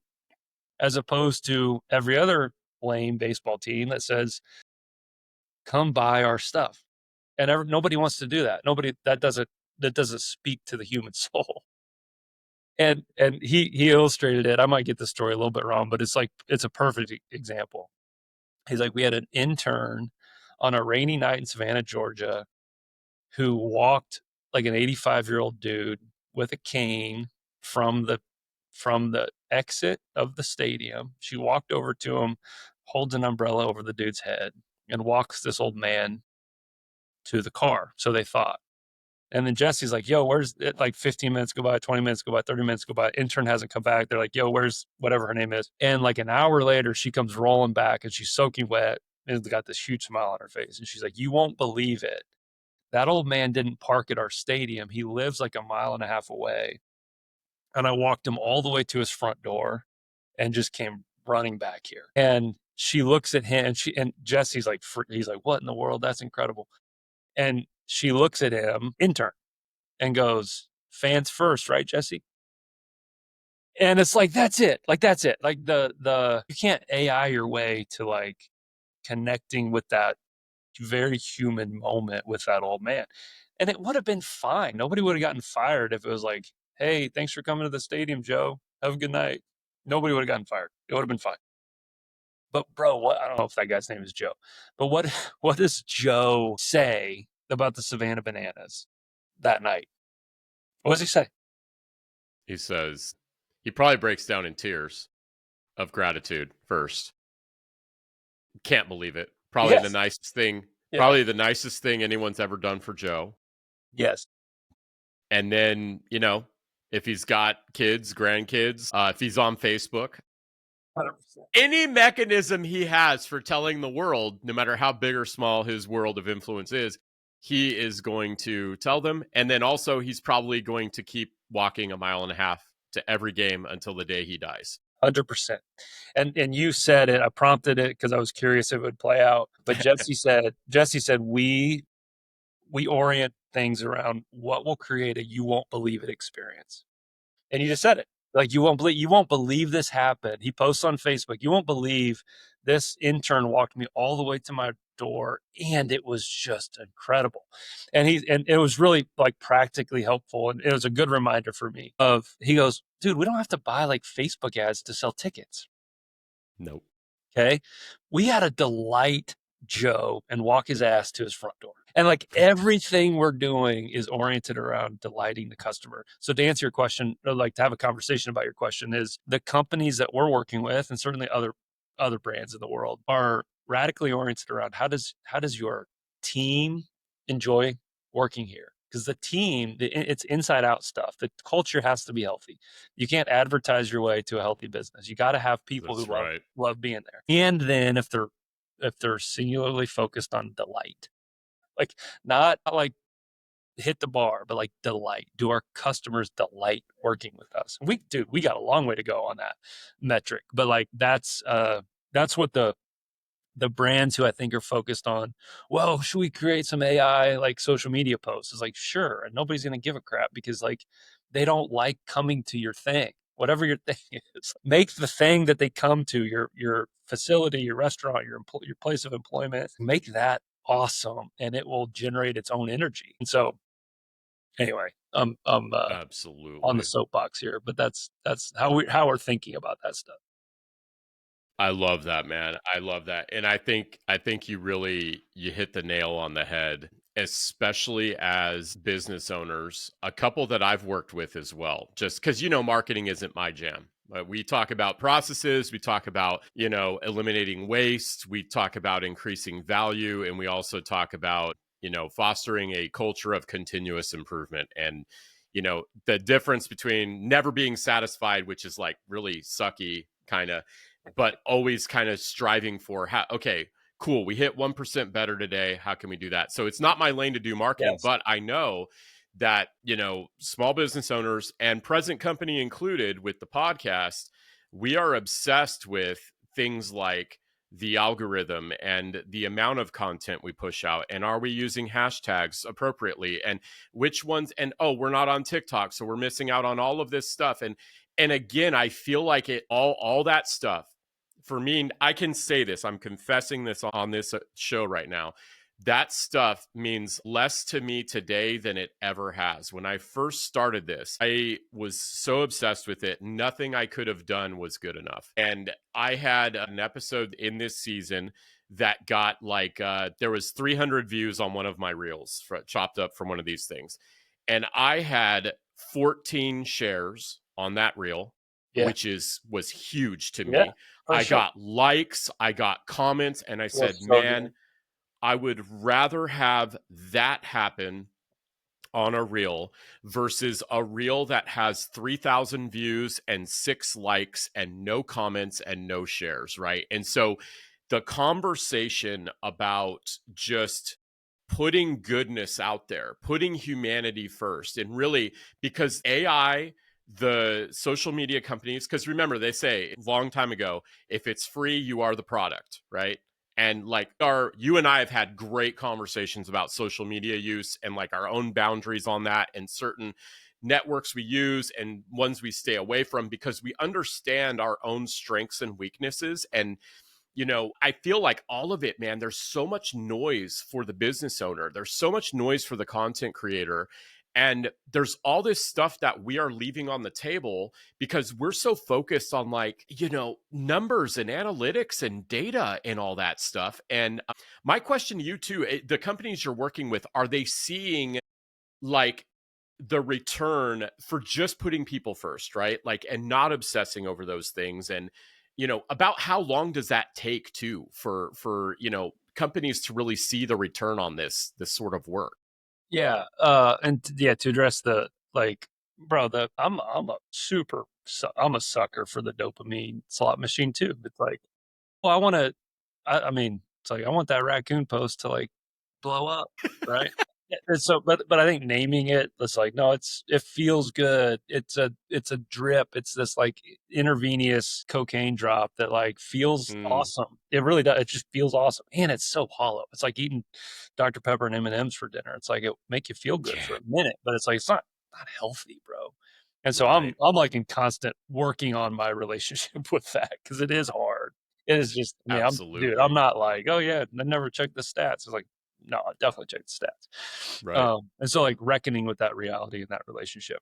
as opposed to every other lame baseball team that says, come buy our stuff. And nobody wants to do that. Nobody, that doesn't speak to the human soul. And he illustrated it. I might get the story a little bit wrong, but it's a perfect example. He's like, we had an intern on a rainy night in Savannah, Georgia, who walked like an 85-year-old dude with a cane from the exit of the stadium. She walked over to him, holds an umbrella over the dude's head, and walks this old man to the car. So they thought. And then Jesse's like, yo, where's it? Like 15 minutes go by, 20 minutes go by, 30 minutes go by. Intern hasn't come back. They're like, yo, where's whatever her name is? And like an hour later, she comes rolling back and she's soaking wet and got this huge smile on her face. And she's like, you won't believe it. That old man didn't park at our stadium. He lives like a mile and a half away. And I walked him all the way to his front door and just came running back here. And she looks at him and Jesse's like, he's like, what in the world? That's incredible. And she looks at him, intern, and goes, fans first, right, Jesse? And it's like, that's it. Like, that's it. Like you can't AI your way to like connecting with that very human moment with that old man. And it would have been fine. Nobody would have gotten fired if it was like, hey, thanks for coming to the stadium, Joe. Have a good night. Nobody would have gotten fired. It would have been fine. But bro, I don't know if that guy's name is Joe, but what does Joe say about the Savannah Bananas that night? What does he say? He says, he probably breaks down in tears of gratitude first. Can't believe it. Probably the Yes. nicest thing, Yeah. probably the nicest thing anyone's ever done for Joe. Yes. And then, if he's got kids, grandkids, if he's on Facebook, 100%. any mechanism he has for telling the world, no matter how big or small his world of influence is, he is going to tell them. And then also he's probably going to keep walking a mile and a half to every game until the day he dies. 100%. And you said it, I prompted it because I was curious if it would play out. But Jesse said, we orient things around what will create a you won't believe it experience. And you just said it. Like, you won't believe this happened. He posts on Facebook, you won't believe this intern walked me all the way to my door and it was just incredible. And it was really like practically helpful. And it was a good reminder for me he goes, dude, we don't have to buy like Facebook ads to sell tickets. Nope. Okay. We had to delight Joe and walk his ass to his front door. And like everything we're doing is oriented around delighting the customer. So to answer your question, or like to have a conversation about your question, is the companies that we're working with, and certainly other brands in the world, are radically oriented around how does your team enjoy working here? Because the team, it's inside out stuff. The culture has to be healthy. You can't advertise your way to a healthy business. You got to have people That's who right. love being there. And then if they're singularly focused on delight, like not like hit the bar, but like delight. Do our customers delight working with us? We got a long way to go on that metric, but like that's what the brands who I think are focused on, well, should we create some AI like social media posts? It's like, sure. And nobody's going to give a crap because like they don't like coming to your thing, whatever your thing is. Make the thing that they come to, your facility, your restaurant, your place of employment, make that awesome, and it will generate its own energy. And so anyway, I'm on the Absolutely. soapbox here, but that's how we're thinking about that stuff. I love that, man. I love that. And I think you hit the nail on the head, especially as business owners, a couple that I've worked with as well. Just cuz marketing isn't my jam. We talk about processes, we talk about, eliminating waste, we talk about increasing value, and we also talk about, fostering a culture of continuous improvement. And the difference between never being satisfied, which is like really sucky kind of, but always kind of striving for how, okay, cool, we hit 1% better today, how can we do that? So it's not my lane to do marketing, Yes. but I know that small business owners, and present company included with the podcast, we are obsessed with things like the algorithm and the amount of content we push out, and are we using hashtags appropriately, and which ones, and oh, we're not on TikTok, so we're missing out on all of this stuff. And again, I feel like it all that stuff, for me, I can say this, I'm confessing this on this show right now, that stuff means less to me today than it ever has. When I first started this, I was so obsessed with it. Nothing I could have done was good enough. And I had an episode in this season that got like, there was 300 views on one of my reels chopped up from one of these things. And I had 14 shares on that reel, Yeah. which was huge to Yeah. me. For I sure. got likes, I got comments, and I said, Feels so man, good. I would rather have that happen on a reel versus a reel that has 3,000 views and 6 likes and no comments and no shares, right? And so the conversation about just putting goodness out there, putting humanity first, and really, because AI, the social media companies, because remember, they say a long time ago, if it's free, you are the product, right? And like you and I have had great conversations about social media use and like our own boundaries on that, and certain networks we use and ones we stay away from, because we understand our own strengths and weaknesses. And I feel like all of it, man, there's so much noise for the business owner. There's so much noise for the content creator. And there's all this stuff that we are leaving on the table because we're so focused on like, numbers and analytics and data and all that stuff. And my question to you too, the companies you're working with, are they seeing like the return for just putting people first, right? Like, and not obsessing over those things. And about how long does that take too for companies to really see the return on this sort of work? Yeah. Yeah, to address the like, bro, I'm a I'm a sucker for the dopamine slot machine too. It's like, well, I mean, it's like I want that raccoon post to like blow up, right? Yeah, and so, but I think naming it's like, no, it feels good. It's a drip. It's this like intravenous cocaine drop that like feels Mm, awesome. It really does. It just feels awesome, and it's so hollow. It's like eating Dr Pepper and M&Ms for dinner. It's like it make you feel good for yeah, a minute, but it's like it's not healthy, bro. And so right. I'm like in constant working on my relationship with that because it is hard. It is just, I mean, I'm Absolutely. not like, oh yeah, I never checked the stats. It's like, no, I definitely check the stats. Right. And so like reckoning with that reality and that relationship.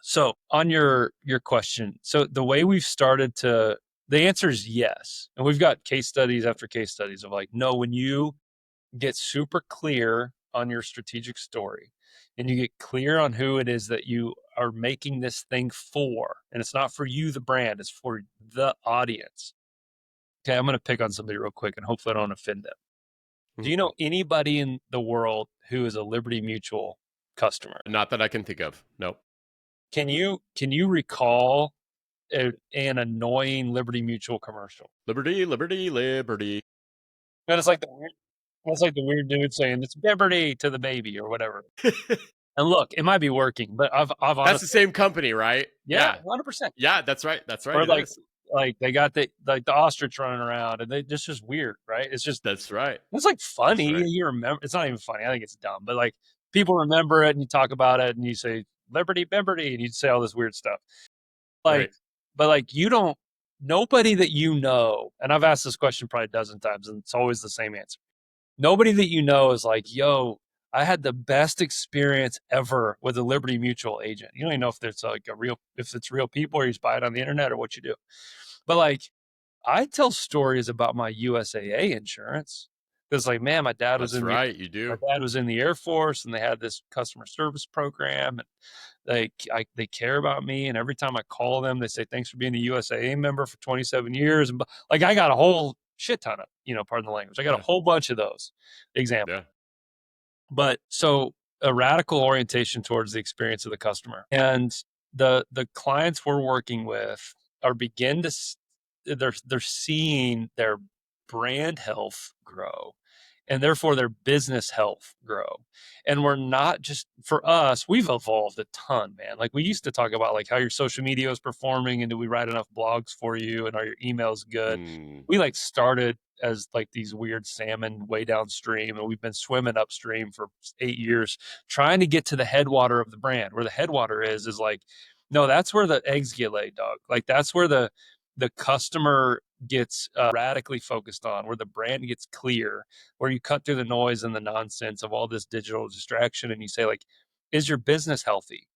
So on your question, so the way we've started to, the answer is yes. And we've got case studies after case studies of like, no, when you get super clear on your strategic story and you get clear on who it is that you are making this thing for, and it's not for you, the brand, it's for the audience. Okay, I'm going to pick on somebody real quick and hopefully I don't offend them. Do you Mhm. know anybody in the world who is a Liberty Mutual customer? Not that I can think of. No. Can you recall an annoying Liberty Mutual commercial? Liberty, liberty, liberty. And it's like the weird dude saying it's Liberty to the baby or whatever. And look, it might be working, but I've That's the honestly, same company, right? yeah, Yeah. 100%. Yeah, that's right. That's right. Or It is. like they got the ostrich running around and they just weird, right? That's right. It's like That's funny. right. You remember, it's not even funny. I think it's dumb, but like people remember it and you talk about it and you say Liberty, Liberty, and you say all this weird stuff. Like, Right. but like you don't, nobody that you know, and I've asked this question probably a dozen times and it's always the same answer. Nobody that you know is like, yo, I had the best experience ever with a Liberty Mutual agent. You don't even know if it's like if it's real people or you just buy it on the internet or what you do. But like, I tell stories about my USAA insurance because, like, man, That's right, you my do. dad was in the Air Force, and they had this customer service program, and they care about me. And every time I call them, they say thanks for being a USAA member for 27 years. And like, I got a whole shit ton of, pardon the language, I got a Yeah. whole bunch of those examples. Yeah. But so a radical orientation towards the experience of the customer, and the clients we're working with are begin to they're seeing their brand health grow, and therefore their business health grow. And we're not just, for us, we've evolved a ton, man. Like, we used to talk about like how your social media is performing, and do we write enough blogs for you, and are your emails good. Mm, We like started as like these weird salmon way downstream, and we've been swimming upstream for 8 years trying to get to the headwater of the brand. Where the headwater is like, no, that's where the eggs get laid, dog. Like, that's where the customer gets radically focused on, where the brand gets clear, where you cut through the noise and the nonsense of all this digital distraction, and you say, like, is your business healthy?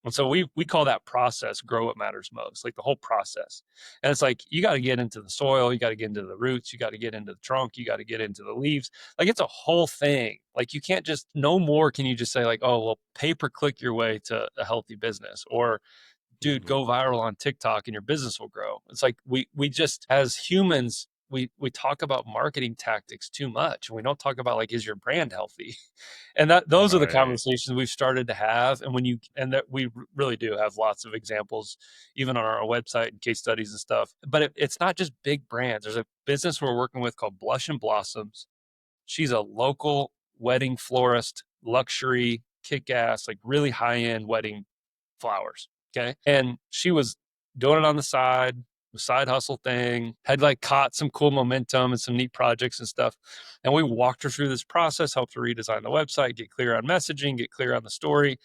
And so we call that process grow what matters most, like the whole process. And it's like, you got to get into the soil, you got to get into the roots, you got to get into the trunk, you got to get into the leaves. Like, it's a whole thing. Like, you can't just, no more can you just say like, oh, well, pay per click your way to a healthy business, or dude, mhm, go viral on TikTok and your business will grow. It's like, we just, as humans, we talk about marketing tactics too much, and we don't talk about, like, is your brand healthy? And that those are the right. conversations we've started to have. And that we really do have lots of examples, even on our website and case studies and stuff. But it's not just big brands. There's a business we're working with called Blush and Blossoms. She's a local wedding florist, luxury, kick ass, like really high end wedding flowers. Okay. And she was doing it on the side hustle thing, had like caught some cool momentum and some neat projects and stuff. And we walked her through this process, helped her redesign the website, get clear on messaging, get clear on the story.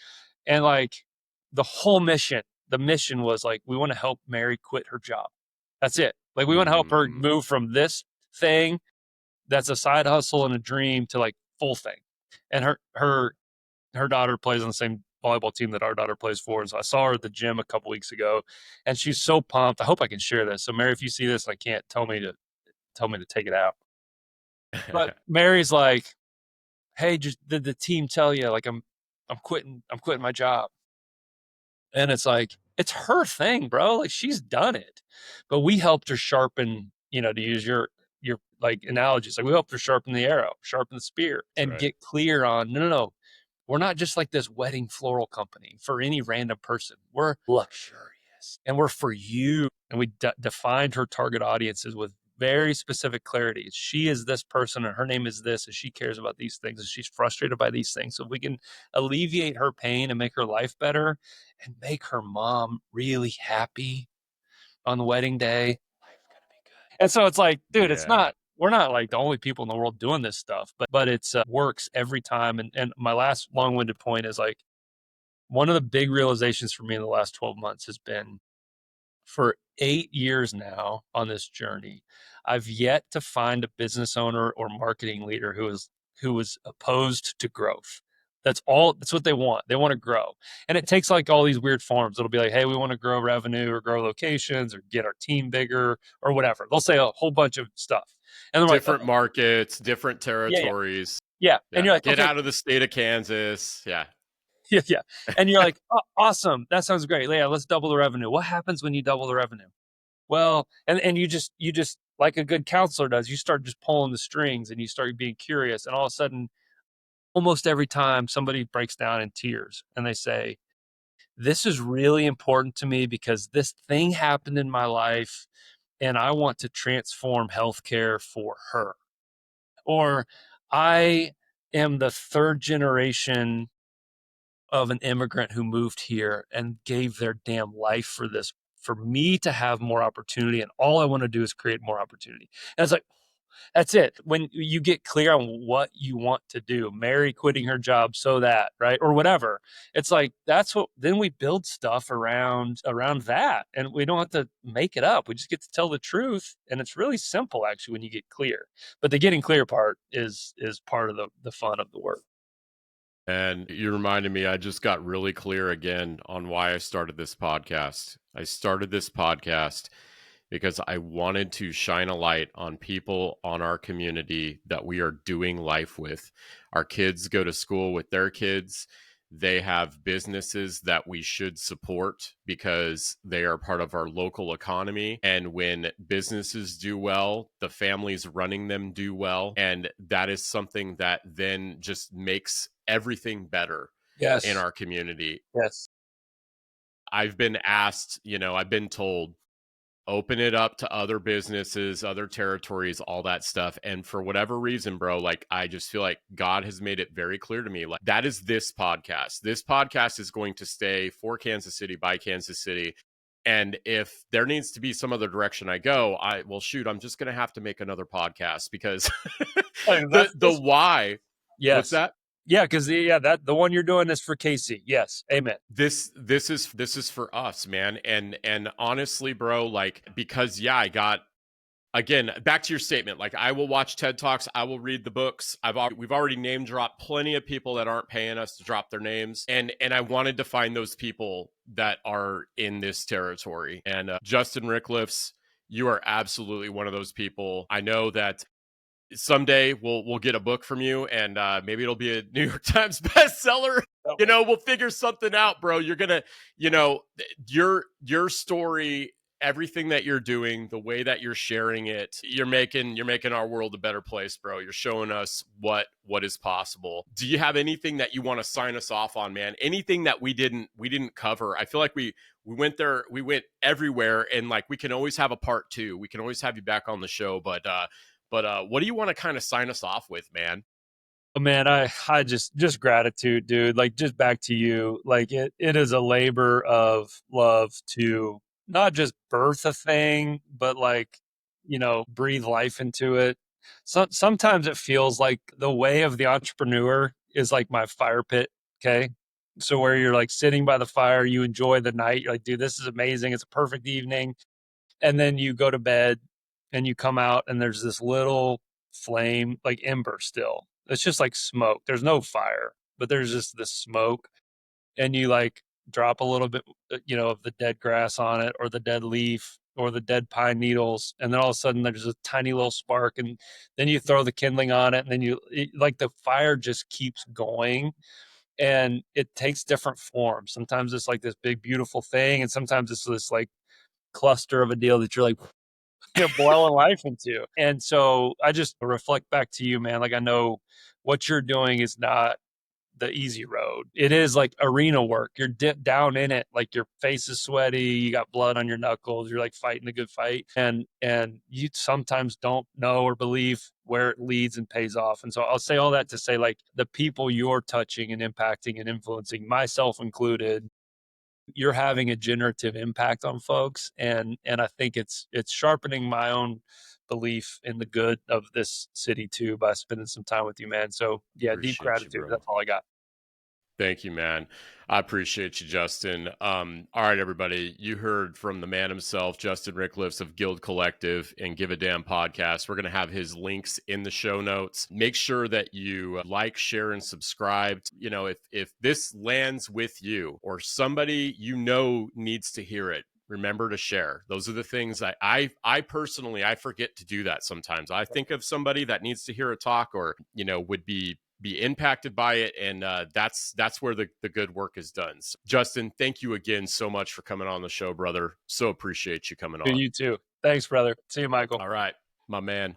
And like, the mission was like, we want to help Mary quit her job. That's it. Like, we want to help her Mm, move from this thing that's a side hustle and a dream to like full thing. And her daughter plays on the same volleyball team that our daughter plays for. And so I saw her at the gym a couple weeks ago, and she's so pumped. I hope I can share this. So Mary, if you see this, I can't, tell me to take it out. But Mary's like, hey, just did the team tell you, like, I'm quitting my job? And it's like, it's her thing, bro. Like, she's done it. But we helped her sharpen, to use your like analogies. Like, we helped her sharpen the arrow, sharpen the spear, that's and right. get clear on, no, no, no. We're not just like this wedding floral company for any random person. We're luxurious, and we're for you. And we defined her target audiences with very specific clarity. She is this person, and her name is this, and she cares about these things, and she's frustrated by these things. So if we can alleviate her pain and make her life better and make her mom really happy on the wedding day. And so it's like, dude, Yeah. we're not like the only people in the world doing this stuff, but it's works every time. And my last long winded point is like, one of the big realizations for me in the last 12 months has been, for 8 years now on this journey, I've yet to find a business owner or marketing leader who is opposed to growth. That's all. That's what they want. They want to grow. And it takes like all these weird forms. It'll be like, hey, we want to grow revenue or grow locations or get our team bigger or whatever. They'll say a whole bunch of stuff. And they're like, Different markets, different yeah, yeah, territories. yeah. And Yeah. you're like, Get okay, out of the state of Kansas. Yeah. yeah, yeah. And you're like, oh, awesome. That sounds great. Yeah, let's double the revenue. What happens when you double the revenue? Well, and you just like a good counselor does, you start just pulling the strings and you start being curious. And all of a sudden, almost every time, somebody breaks down in tears and they say, this is really important to me because this thing happened in my life and I want to transform healthcare for her. Or I am the third generation of an immigrant who moved here and gave their damn life for this, for me to have more opportunity. And all I want to do is create more opportunity. And it's like, That's it. When you get clear on what you want to do, Mary quitting her job so that, right? Or whatever. It's like, that's what, then we build stuff around that. And we don't have to make it up. We just get to tell the truth. And it's really simple actually when you get clear. But the getting clear part is part of the fun of the work. And you reminded me, I just got really clear again on why I started this podcast. I started this podcast because I wanted to shine a light on people on our community that we are doing life with. Our kids go to school with their kids. They have businesses that we should support because they are part of our local economy. And when businesses do well, the families running them do well. And that is something that then just makes everything better in Yes. our community. Yes. I've been asked, I've been told, open it up to other businesses, other territories, all that stuff. And for whatever reason, bro, like I just feel like God has made it very clear to me. Like that is this podcast. This podcast is going to stay for Kansas City by Kansas City. And if there needs to be some other direction I go, I'm just going to have to make another podcast because the why. Yes. What's that? Yeah, because the one you're doing is for KC. Yes, amen. This is for us, man. And honestly, bro, like because I got, again, back to your statement, like I will watch TED Talks, I will read the books. We've already name dropped plenty of people that aren't paying us to drop their names, and I wanted to find those people that are in this territory. And Justin Ricklefs, you are absolutely one of those people. I know that someday we'll get a book from you, and maybe it'll be a New York Times bestseller. Okay. We'll figure something out, bro. You're gonna, your story, everything that you're doing, the way that you're sharing it, you're making our world a better place, bro. You're showing us what is possible. Do you have anything that you want to sign us off on, man? Anything that we didn't cover? I feel like we went there, we went everywhere, and like we can always have a part 2. We can always have you back on the show, but what do you want to kind of sign us off with, man? Oh, man, I just gratitude, dude. Like just back to you. Like it is a labor of love to not just birth a thing, but like, breathe life into it. Sometimes it feels like the way of the entrepreneur is like my fire pit. Okay. So where you're like sitting by the fire, you enjoy the night. You're like, dude, this is amazing. It's a perfect evening. And then you go to bed and you come out and there's this little flame, like ember still. It's just like smoke. There's no fire, but there's just this smoke. And you like drop a little bit, of the dead grass on it or the dead leaf or the dead pine needles. And then all of a sudden there's a tiny little spark. And then you throw the kindling on it. And then like the fire just keeps going. And it takes different forms. Sometimes it's like this big, beautiful thing. And sometimes it's this like cluster of a deal that you're like, blowing life into. And so I just reflect back to you, man. Like I know what you're doing is not the easy road. It is like arena work. You're down in it. Like your face is sweaty. You got blood on your knuckles. You're like fighting a good fight. And you sometimes don't know or believe where it leads and pays off. And so I'll say all that to say like the people you're touching and impacting and influencing, myself included, you're having a generative impact on folks. And I think it's sharpening my own belief in the good of this city too by spending some time with you, man. So yeah, Appreciate deep gratitude. you, bro. That's all I got. Thank you, man. I appreciate you, Justin. All right, everybody. You heard from the man himself, Justin Ricklefs of Guild Collective and Give a Damn Podcast. We're going to have his links in the show notes. Make sure that you like, share, and subscribe. If this lands with you or somebody needs to hear it, remember to share. Those are the things I personally, I forget to do that sometimes. I think of somebody that needs to hear a talk or, would be impacted by it, and that's where the good work is done. So, Justin, thank you again so much for coming on the show, brother. So appreciate you coming on. You too. Thanks, brother. See you, Michael. All right, my man.